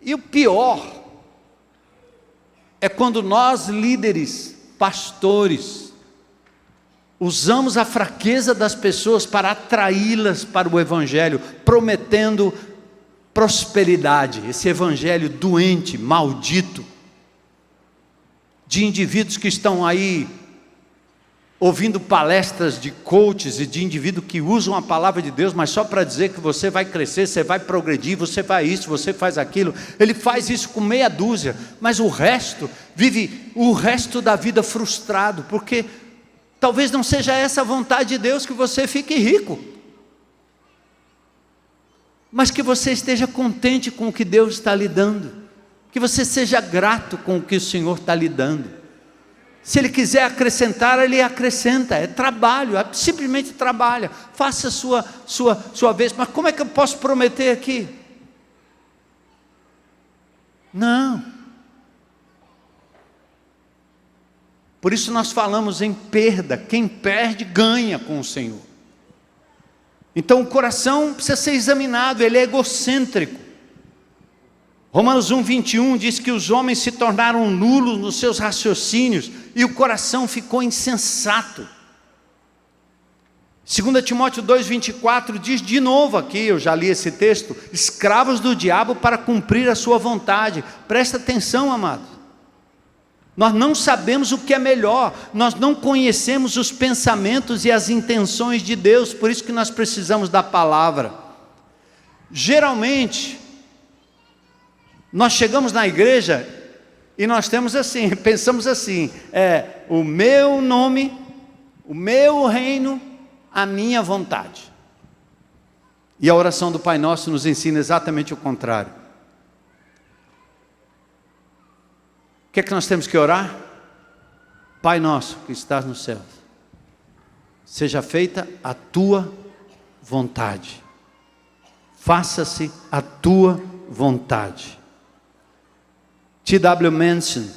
E o pior é quando nós, líderes, pastores, usamos a fraqueza das pessoas para atraí-las para o Evangelho, prometendo prosperidade. Esse Evangelho doente, maldito, de indivíduos que estão aí ouvindo palestras de coaches e de indivíduos que usam a palavra de Deus, mas só para dizer que você vai crescer, você vai progredir, você vai isso, você faz aquilo. Ele faz isso com meia dúzia, mas o resto, vive o resto da vida frustrado, porque talvez não seja essa a vontade de Deus, que você fique rico, mas que você esteja contente com o que Deus está lhe dando, que você seja grato com o que o Senhor está lhe dando. Se Ele quiser acrescentar, Ele acrescenta, é trabalho, simplesmente trabalha, faça a sua vez. Mas como é que eu posso prometer aqui? Não. Por isso nós falamos em perda. Quem perde, ganha com o Senhor. Então o coração precisa ser examinado, ele é egocêntrico. Romanos 1:21 diz que os homens se tornaram nulos nos seus raciocínios e o coração ficou insensato. 2 Timóteo 2:24 diz de novo aqui, eu já li esse texto, escravos do diabo para cumprir a sua vontade. Presta atenção, amado. Nós não sabemos o que é melhor, nós não conhecemos os pensamentos e as intenções de Deus, por isso que nós precisamos da palavra. Geralmente, nós chegamos na igreja e nós temos assim, pensamos assim, o meu nome, o meu reino, a minha vontade. E a oração do Pai Nosso nos ensina exatamente o contrário. O que é que nós temos que orar? Pai Nosso que estás nos céus, seja feita a tua vontade. Faça-se a tua vontade. T.W. Manson,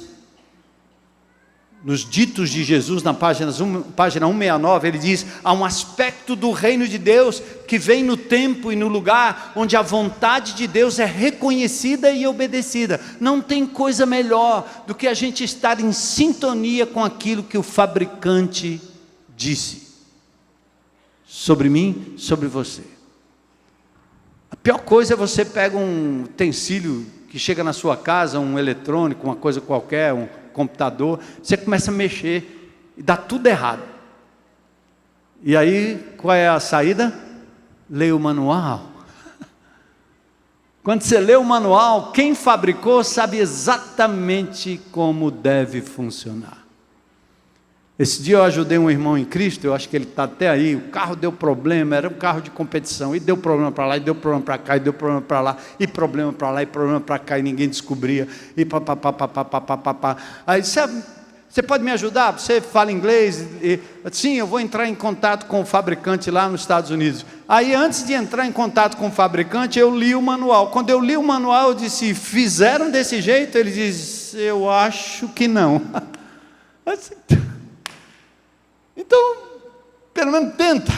nos ditos de Jesus, na página 169, ele diz: há um aspecto do reino de Deus que vem no tempo e no lugar onde a vontade de Deus é reconhecida e obedecida. Não tem coisa melhor do que a gente estar em sintonia com aquilo que o fabricante disse sobre mim, sobre você. A pior coisa é você pega um utensílio que chega na sua casa, um eletrônico, uma coisa qualquer, um computador, você começa a mexer e dá tudo errado. E aí, qual é a saída? Leia o manual. Quando você lê o manual, quem fabricou sabe exatamente como deve funcionar. Esse dia eu ajudei um irmão em Cristo, eu acho que ele está até aí, o carro deu problema, era um carro de competição, e deu problema para lá, e deu problema para cá, e deu problema para lá, e problema para lá, e problema para cá, e ninguém descobria, e papapá. Aí, você pode me ajudar? Você fala inglês? Sim, eu vou entrar em contato com o fabricante lá nos Estados Unidos. Aí, antes de entrar em contato com o fabricante, eu li o manual. Quando eu li o manual, eu disse: fizeram desse jeito? Ele diz: eu acho que não. Então, pelo menos tenta.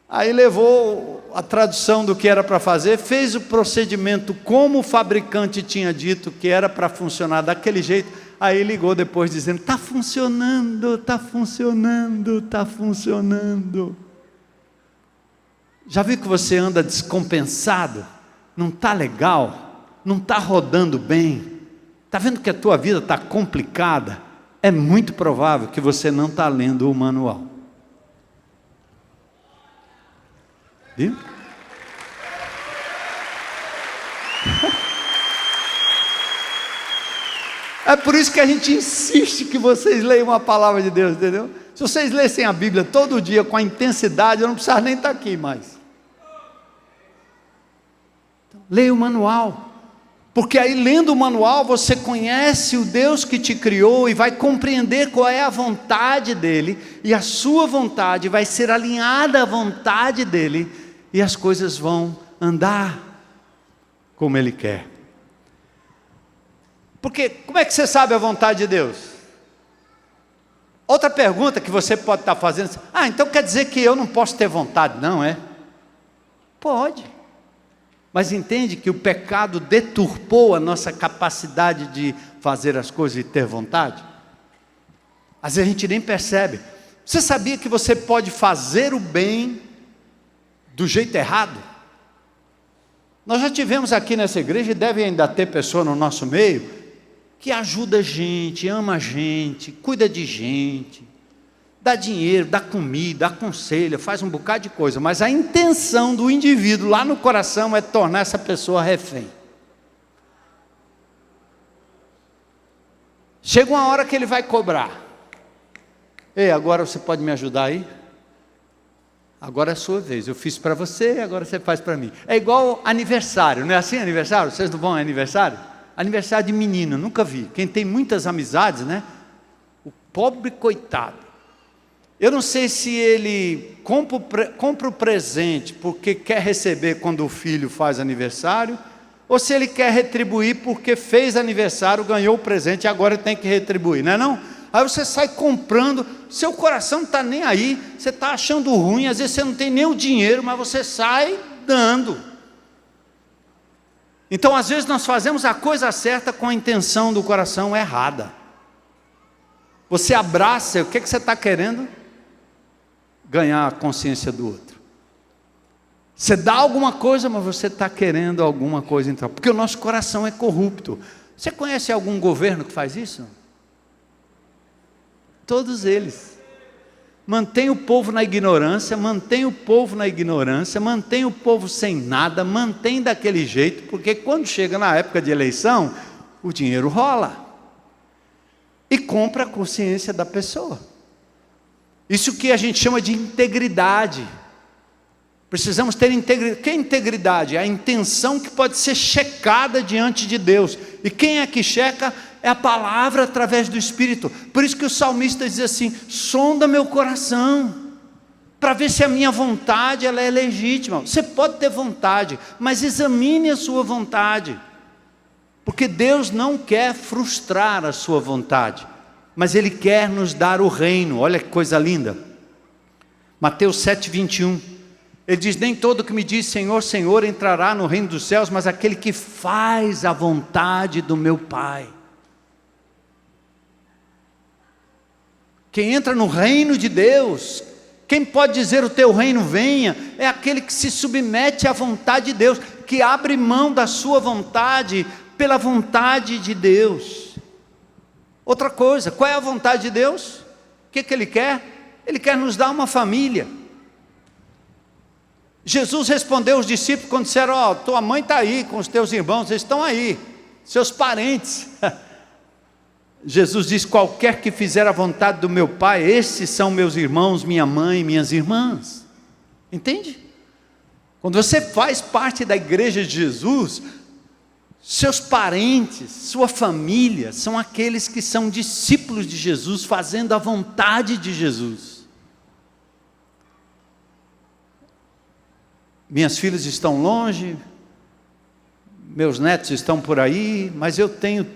Aí levou a tradução do que era para fazer, fez o procedimento como o fabricante tinha dito que era para funcionar daquele jeito. Aí ligou depois dizendo: está funcionando, está funcionando, está funcionando. Já viu que você anda descompensado? Não está legal? Não está rodando bem? Está vendo que a tua vida está complicada? É muito provável que você não está lendo o manual. Viu? É por isso que a gente insiste que vocês leiam a palavra de Deus, entendeu? Se vocês lessem a Bíblia todo dia com a intensidade, eu não precisava nem estar aqui mais. Então, leia o manual. Porque aí, lendo o manual, você conhece o Deus que te criou e vai compreender qual é a vontade dEle, e a sua vontade vai ser alinhada à vontade dEle, e as coisas vão andar como Ele quer. Porque, como é que você sabe a vontade de Deus? Outra pergunta que você pode estar fazendo: então quer dizer que eu não posso ter vontade? Não, é? Pode. Mas entende que o pecado deturpou a nossa capacidade de fazer as coisas e ter vontade? Às vezes a gente nem percebe. Você sabia que você pode fazer o bem do jeito errado? Nós já tivemos aqui nessa igreja, e deve ainda ter pessoa no nosso meio, que ajuda a gente, ama a gente, cuida de gente, dá dinheiro, dá comida, aconselha, faz um bocado de coisa, mas a intenção do indivíduo lá no coração é tornar essa pessoa refém. Chega uma hora que ele vai cobrar: ei, agora você pode me ajudar aí? Agora é a sua vez, eu fiz para você, agora você faz para mim. É igual aniversário, não é assim aniversário? Vocês não vão a aniversário? Aniversário de menino, nunca vi. Quem tem muitas amizades, né? O pobre coitado. Eu não sei se ele compra o presente porque quer receber quando o filho faz aniversário, ou se ele quer retribuir porque fez aniversário, ganhou o presente e agora tem que retribuir, não é não? Aí você sai comprando, seu coração não está nem aí, você está achando ruim, às vezes você não tem nem o dinheiro, mas você sai dando. Então às vezes nós fazemos a coisa certa com a intenção do coração errada. Você abraça, o que você está querendo? Ganhar a consciência do outro. Você dá alguma coisa, mas você está querendo alguma coisa então, porque o nosso coração é corrupto. Você conhece algum governo que faz isso? Todos eles. Mantém o povo na ignorância, mantém o povo na ignorância, mantém o povo sem nada, mantém daquele jeito, porque quando chega na época de eleição, o dinheiro rola. E compra a consciência da pessoa. Isso que a gente chama de integridade. Precisamos ter integridade. O que é integridade? É a intenção que pode ser checada diante de Deus. E quem é que checa? É a palavra através do Espírito. Por isso que o salmista diz assim: sonda meu coração, para ver se a minha vontade ela é legítima. Você pode ter vontade, mas examine a sua vontade. Porque Deus não quer frustrar a sua vontade, mas Ele quer nos dar o reino. Olha que coisa linda. Mateus 7:21. Ele diz: nem todo que me diz Senhor, Senhor entrará no reino dos céus, mas aquele que faz a vontade do meu Pai. Quem entra no reino de Deus, quem pode dizer o teu reino venha, é aquele que se submete à vontade de Deus, que abre mão da sua vontade pela vontade de Deus. Outra coisa, qual é a vontade de Deus? O que Ele quer? Ele quer nos dar uma família. Jesus respondeu aos discípulos quando disseram: ó, tua mãe está aí com os teus irmãos, eles estão aí, seus parentes. Jesus diz: qualquer que fizer a vontade do meu Pai, esses são meus irmãos, minha mãe, minhas irmãs. Entende? Quando você faz parte da igreja de Jesus, seus parentes, sua família, são aqueles que são discípulos de Jesus, fazendo a vontade de Jesus. Minhas filhas estão longe, meus netos estão por aí, mas eu tenho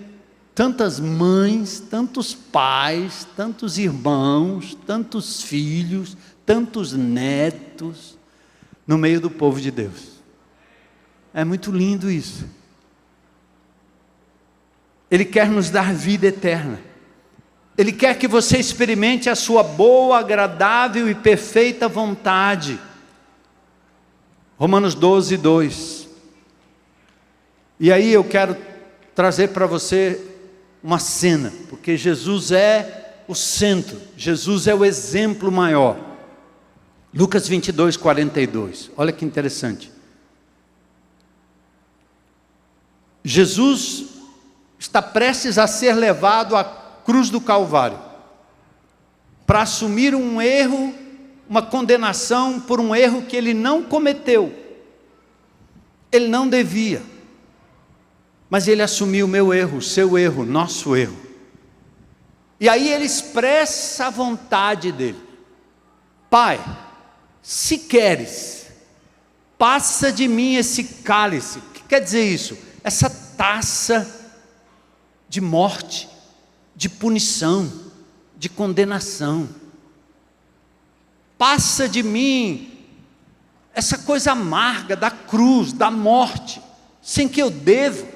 tantas mães, tantos pais, tantos irmãos, tantos filhos, tantos netos, no meio do povo de Deus. É muito lindo isso. Ele quer nos dar vida eterna. Ele quer que você experimente a sua boa, agradável e perfeita vontade. Romanos 12:2. E aí eu quero trazer para você uma cena, porque Jesus é o centro, Jesus é o exemplo maior. Lucas 22:42. Olha que interessante. Jesus está prestes a ser levado à cruz do Calvário, para assumir um erro, uma condenação por um erro que ele não cometeu, ele não devia, mas ele assumiu o meu erro, o seu erro, nosso erro. E aí ele expressa a vontade dele: Pai, se queres, passa de mim esse cálice. O que quer dizer isso? Essa taça de morte, de punição, de condenação. Passa de mim essa coisa amarga da cruz, da morte, sem que eu devo.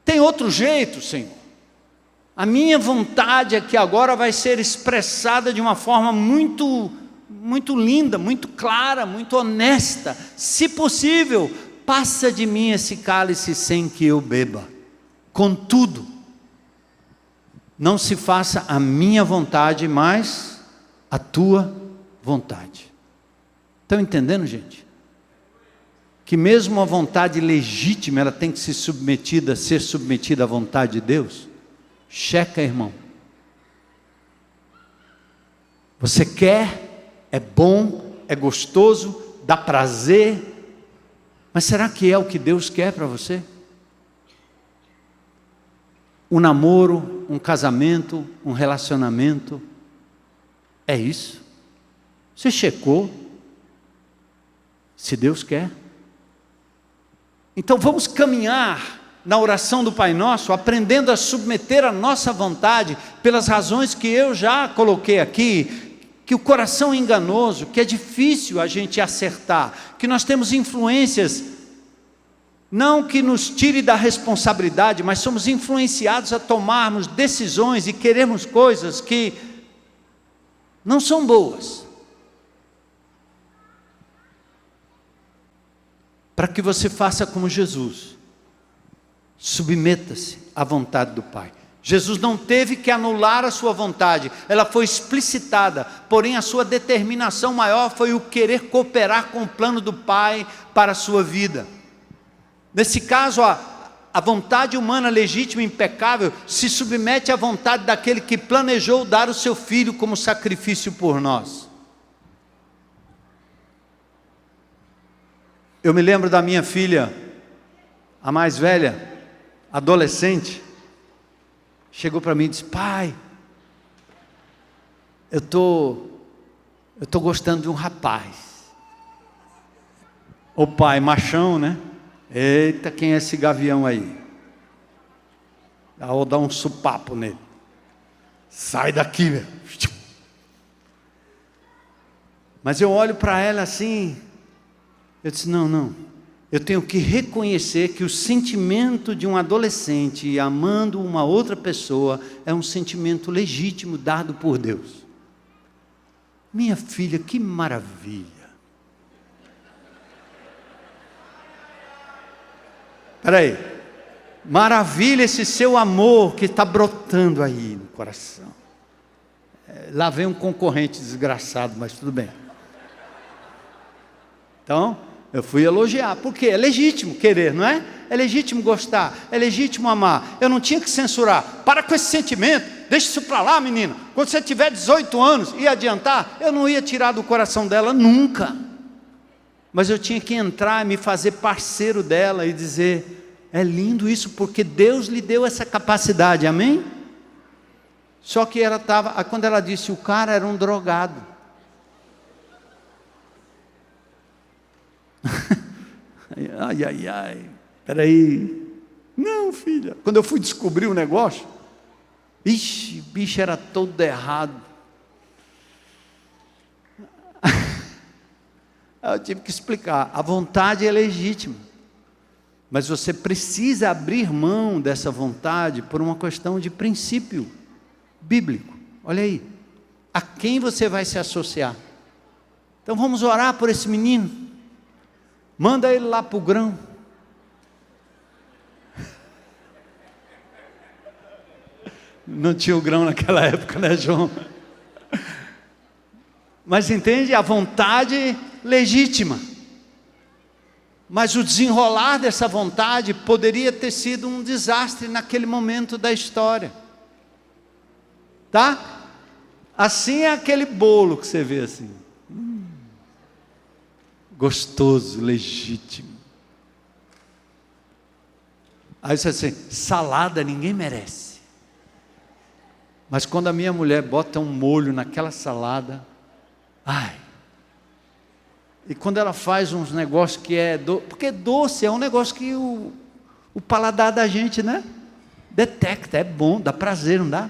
Tem outro jeito, Senhor? A minha vontade é que agora vai ser expressada de uma forma muito linda, muito clara, muito honesta. Se possível, passa de mim esse cálice sem que eu beba. Contudo, não se faça a minha vontade, mas a tua vontade. Estão entendendo, gente? Que mesmo a vontade legítima, ela tem que ser submetida à vontade de Deus. Checa, irmão. Você quer, é bom, é gostoso, dá prazer, mas será que é o que Deus quer para você? Um namoro, um casamento, um relacionamento, é isso? Você checou se Deus quer? Então vamos caminhar na oração do Pai Nosso, aprendendo a submeter a nossa vontade, pelas razões que eu já coloquei aqui, que o coração é enganoso, que é difícil a gente acertar, que nós temos influências, não que nos tire da responsabilidade, mas somos influenciados a tomarmos decisões e queremos coisas que não são boas. Para que você faça como Jesus, submeta-se à vontade do Pai. Jesus não teve que anular a sua vontade, ela foi explicitada, porém a sua determinação maior foi o querer cooperar com o plano do Pai para a sua vida. Nesse caso, a vontade humana legítima e impecável se submete à vontade daquele que planejou dar o seu Filho como sacrifício por nós. Eu me lembro da minha filha, a mais velha, adolescente, chegou para mim e disse: pai, eu tô gostando de um rapaz. O pai, machão, né? Eita, quem é esse gavião aí? Eu vou dar um supapo nele. Sai daqui, meu. Mas eu olho para ela assim, eu disse: não, eu tenho que reconhecer que o sentimento de um adolescente amando uma outra pessoa é um sentimento legítimo dado por Deus. Minha filha, que maravilha. Espera aí, maravilha esse seu amor que está brotando aí no coração. Lá vem um concorrente desgraçado, mas tudo bem. Então, eu fui elogiar, porque é legítimo querer, não é? É legítimo gostar, é legítimo amar. Eu não tinha que censurar. Para com esse sentimento, deixa isso para lá, menina. Quando você tiver 18 anos e adiantar, eu não ia tirar do coração dela nunca. Mas eu tinha que entrar e me fazer parceiro dela e dizer: é lindo isso, porque Deus lhe deu essa capacidade, amém? Só que ela estava, quando ela disse, o cara era um drogado. Ai, peraí. Não, filha, quando eu fui descobrir o negócio, ixi, o bicho era todo errado. Eu tive que explicar, a vontade é legítima, mas você precisa abrir mão dessa vontade por uma questão de princípio bíblico. Olha aí, a quem você vai se associar? Então vamos orar por esse menino, manda ele lá para o grão. Não tinha o grão naquela época, né, João? Mas entende, a vontade legítima, mas o desenrolar dessa vontade poderia ter sido um desastre naquele momento da história, tá? Assim é aquele bolo que você vê assim, gostoso, legítimo. Aí você diz assim, salada ninguém merece, mas quando a minha mulher bota um molho naquela salada, ai, e quando ela faz uns negócios que é doce, porque doce é um negócio que o paladar da gente, né, detecta, é bom, dá prazer, não dá?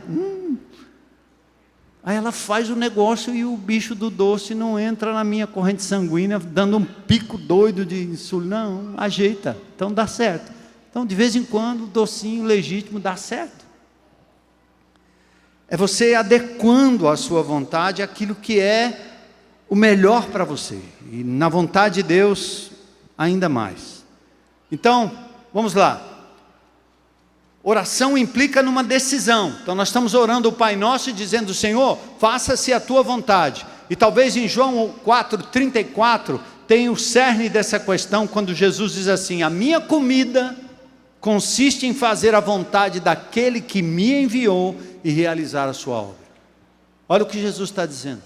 Aí ela faz o negócio e o bicho do doce não entra na minha corrente sanguínea, dando um pico doido de insulina, não, ajeita, então dá certo. Então de vez em quando o docinho legítimo dá certo. É você adequando a sua vontade àquilo que é o melhor para você, e na vontade de Deus ainda mais. Então, vamos lá. Oração implica numa decisão. Então nós estamos orando o Pai Nosso e dizendo: Senhor, faça-se a tua vontade. E talvez em João 4:34 tenha o cerne dessa questão, quando Jesus diz assim: a minha comida consiste em fazer a vontade daquele que me enviou e realizar a sua obra. Olha o que Jesus está dizendo.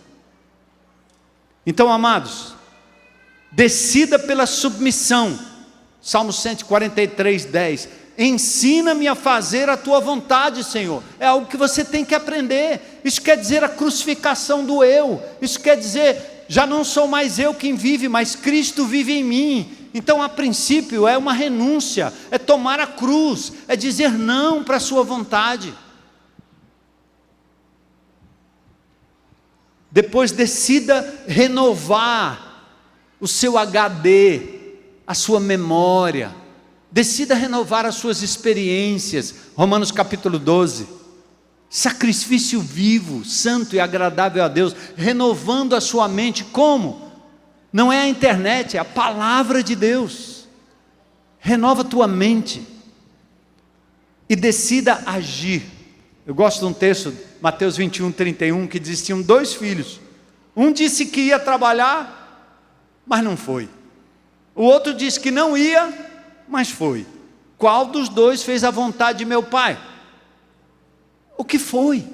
Então, amados, decida pela submissão. Salmo 143:10. Ensina-me a fazer a tua vontade, Senhor. É algo que você tem que aprender. Isso quer dizer a crucificação do eu. Isso quer dizer, já não sou mais eu quem vive, mas Cristo vive em mim. Então, a princípio, é uma renúncia, é tomar a cruz, é dizer não para a sua vontade. Depois decida renovar o seu HD, a sua memória. Decida renovar as suas experiências. Romanos capítulo 12. Sacrifício vivo, santo e agradável a Deus, renovando a sua mente. Como? Não é a internet, é a palavra de Deus. Renova a tua mente e decida agir. Eu gosto de um texto, Mateus 21:31, que diz que tinham 2 filhos. Um disse que ia trabalhar, mas não foi. O outro disse que não ia, mas foi. Qual dos 2 fez a vontade de meu pai? O que foi?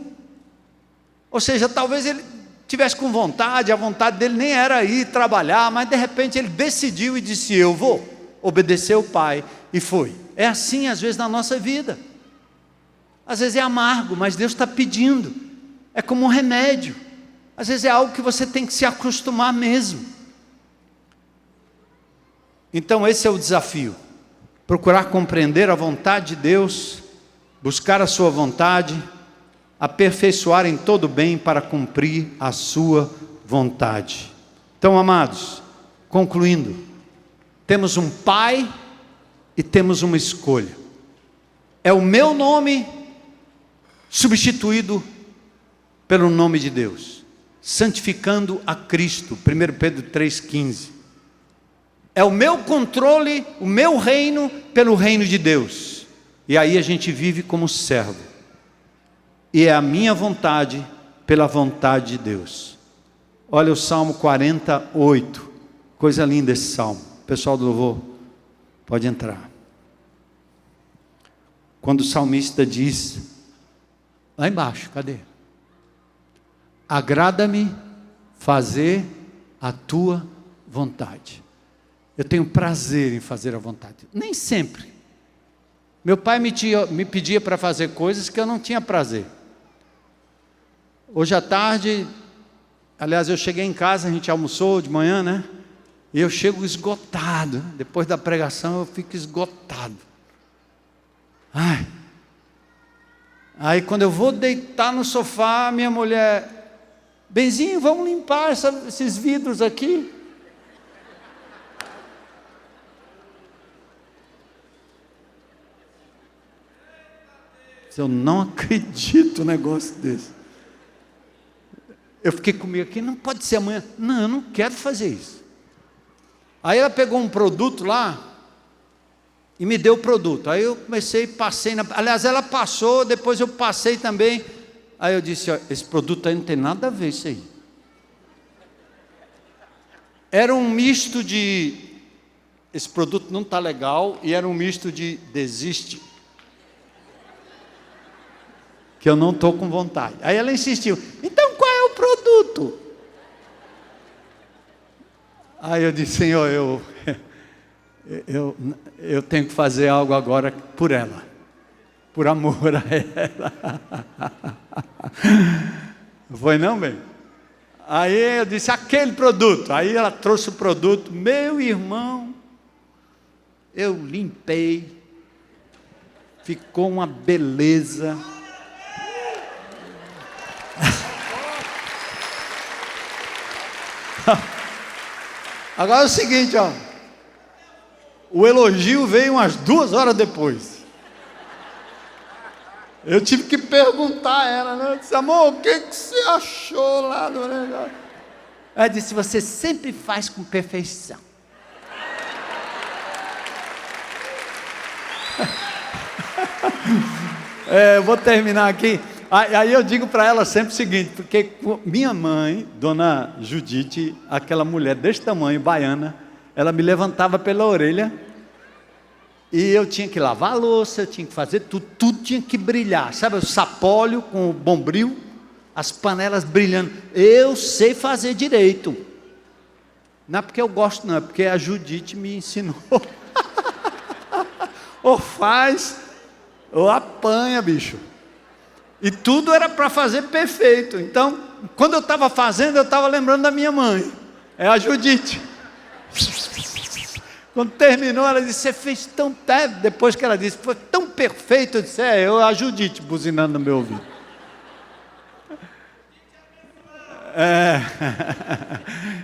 Ou seja, talvez ele tivesse com vontade, a vontade dele nem era ir trabalhar, mas de repente ele decidiu e disse: eu vou. Obedeceu o pai e foi. É assim às vezes na nossa vida. Às vezes é amargo, mas Deus está pedindo. É como um remédio. Às vezes é algo que você tem que se acostumar mesmo. Então esse é o desafio. Procurar compreender a vontade de Deus, buscar a sua vontade, aperfeiçoar em todo o bem para cumprir a sua vontade. Então, amados, concluindo, temos um pai e temos uma escolha. É o meu nome substituído pelo nome de Deus, santificando a Cristo, 1 Pedro 3,15. É o meu controle, o meu reino pelo reino de Deus. E aí a gente vive como servo. E é a minha vontade pela vontade de Deus. Olha o Salmo 48. Coisa linda esse salmo. Pessoal do louvor, pode entrar. Quando o salmista diz, lá embaixo, cadê? Agrada-me fazer a tua vontade. Eu tenho prazer em fazer a vontade. Nem sempre. Meu pai me pedia para fazer coisas que eu não tinha prazer. Hoje à tarde, aliás, eu cheguei em casa, a gente almoçou de manhã, né? E eu chego esgotado. Depois da pregação eu fico esgotado. Ai. Aí quando eu vou deitar no sofá, minha mulher: Benzinho, vamos limpar esses vidros aqui. Eu não acredito num negócio desse. Eu fiquei comigo aqui, não pode ser amanhã. Não, eu não quero fazer isso. Aí ela pegou um produto lá e me deu o produto. Aí eu comecei, passei, aliás, ela passou, depois eu passei também. Aí eu disse: ó, esse produto aí não tem nada a ver isso aí. Era um misto de, esse produto não está legal, e era um misto de desiste, que eu não estou com vontade. Aí ela insistiu: então qual é o produto? Aí eu disse: Senhor, eu tenho que fazer algo agora por ela, por amor a ela. Foi não, bem? Aí eu disse: aquele produto. Aí ela trouxe o produto. Meu irmão, eu limpei, ficou uma beleza. Agora é o seguinte, ó. O elogio veio umas 2 horas depois. Eu tive que perguntar a ela, né? Eu disse: amor, o que você achou lá do negócio? Ela disse: você sempre faz com perfeição. Eu vou terminar aqui. Aí eu digo para ela sempre o seguinte, porque minha mãe, dona Judite, aquela mulher desse tamanho, baiana, ela me levantava pela orelha e eu tinha que lavar a louça, eu tinha que fazer tudo tinha que brilhar, sabe, o sapólio com o bombril, as panelas brilhando. Eu sei fazer direito. Não é porque eu gosto, não, é porque a Judite me ensinou. Ou faz, ou apanha, bicho. E tudo era para fazer perfeito. Então, quando eu estava fazendo, eu estava lembrando da minha mãe. É a Judite. Quando terminou, ela disse, você fez tão... Depois que ela disse, foi tão perfeito, eu disse, eu a Judite buzinando no meu ouvido.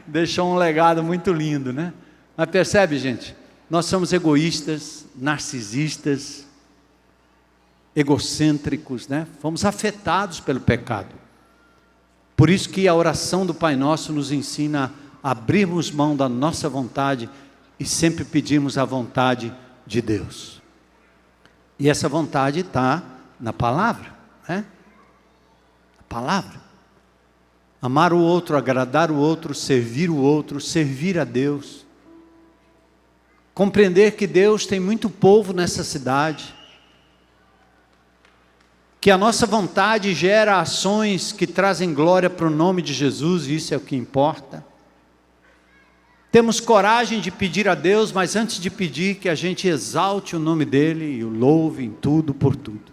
Deixou um legado muito lindo, né? Mas percebe, gente? Nós somos egoístas, narcisistas, egocêntricos, né? Fomos afetados pelo pecado. Por isso que a oração do Pai Nosso nos ensina a abrirmos mão da nossa vontade e sempre pedimos a vontade de Deus. E essa vontade está na palavra, né? A palavra. Amar o outro, agradar o outro, servir a Deus. Compreender que Deus tem muito povo nessa cidade. Que a nossa vontade gera ações que trazem glória para o nome de Jesus, e isso é o que importa. Temos coragem de pedir a Deus, mas antes de pedir, que a gente exalte o nome dEle e o louve em tudo, por tudo.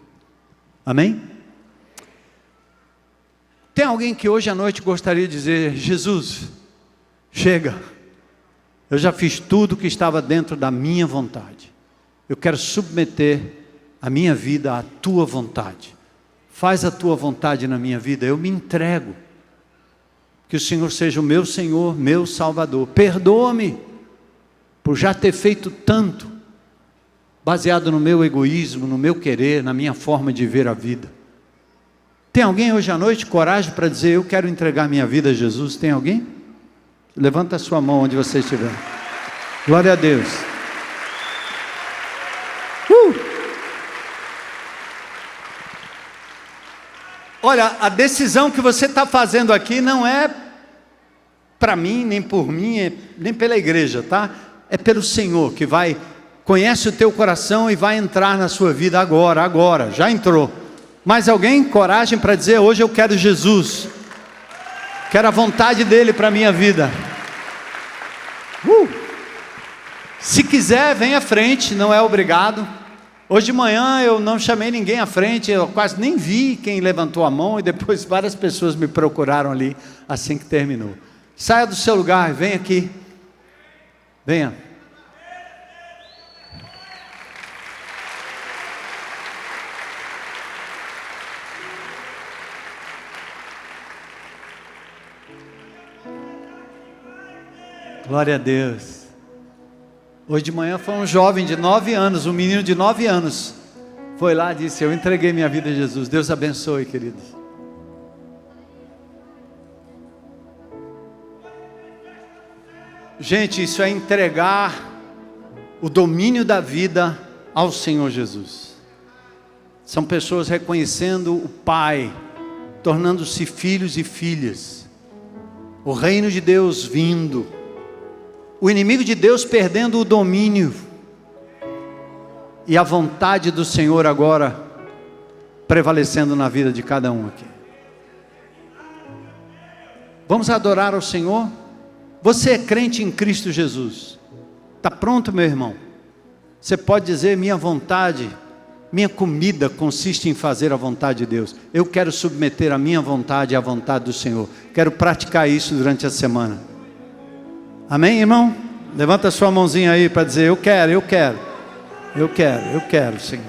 Amém? Tem alguém que hoje à noite gostaria de dizer, Jesus, chega, eu já fiz tudo que estava dentro da minha vontade. Eu quero submeter a minha vida à tua vontade. Faz a tua vontade na minha vida, eu me entrego. Que o Senhor seja o meu Senhor, meu Salvador. Perdoa-me por já ter feito tanto, baseado no meu egoísmo, no meu querer, na minha forma de ver a vida. Tem alguém hoje à noite coragem para dizer, eu quero entregar minha vida a Jesus? Tem alguém? Levanta a sua mão onde você estiver. Glória a Deus. Olha, a decisão que você está fazendo aqui não é para mim, nem por mim, nem pela igreja, tá? É pelo Senhor que conhece o teu coração e vai entrar na sua vida agora, já entrou. Mais alguém? Coragem para dizer, hoje eu quero Jesus. Quero a vontade dEle para a minha vida. Se quiser, vem à frente, não é obrigado. Hoje de manhã eu não chamei ninguém à frente, eu quase nem vi quem levantou a mão, e depois várias pessoas me procuraram ali, assim que terminou. Saia do seu lugar, vem aqui. Venha. Glória a Deus. Hoje de manhã foi um jovem de 9 anos, um menino de 9 anos, foi lá e disse, eu entreguei minha vida a Jesus. Deus abençoe, queridos. Gente, isso é entregar o domínio da vida ao Senhor Jesus. São pessoas reconhecendo o Pai, tornando-se filhos e filhas, o reino de Deus vindo, o inimigo de Deus perdendo o domínio, e a vontade do Senhor agora prevalecendo na vida de cada um aqui. Vamos adorar ao Senhor? Você é crente em Cristo Jesus? Está pronto, meu irmão? Você pode dizer, minha vontade, minha comida consiste em fazer a vontade de Deus. Eu quero submeter a minha vontade à vontade do Senhor. Quero praticar isso durante a semana. Amém, irmão? Levanta a sua mãozinha aí para dizer, eu quero, Senhor.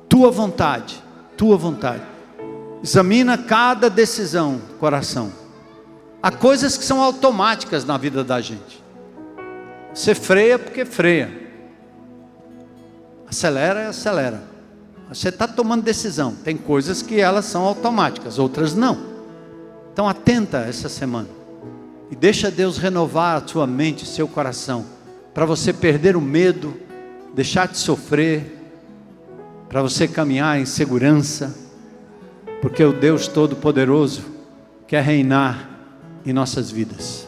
Tua vontade. Examina cada decisão, coração. Há coisas que são automáticas na vida da gente. Você freia porque freia. Acelera. Você está tomando decisão. Tem coisas que elas são automáticas, outras não. Então atenta essa semana. E deixa Deus renovar a sua mente, seu coração, para você perder o medo, deixar de sofrer, para você caminhar em segurança, porque o Deus Todo-Poderoso quer reinar em nossas vidas.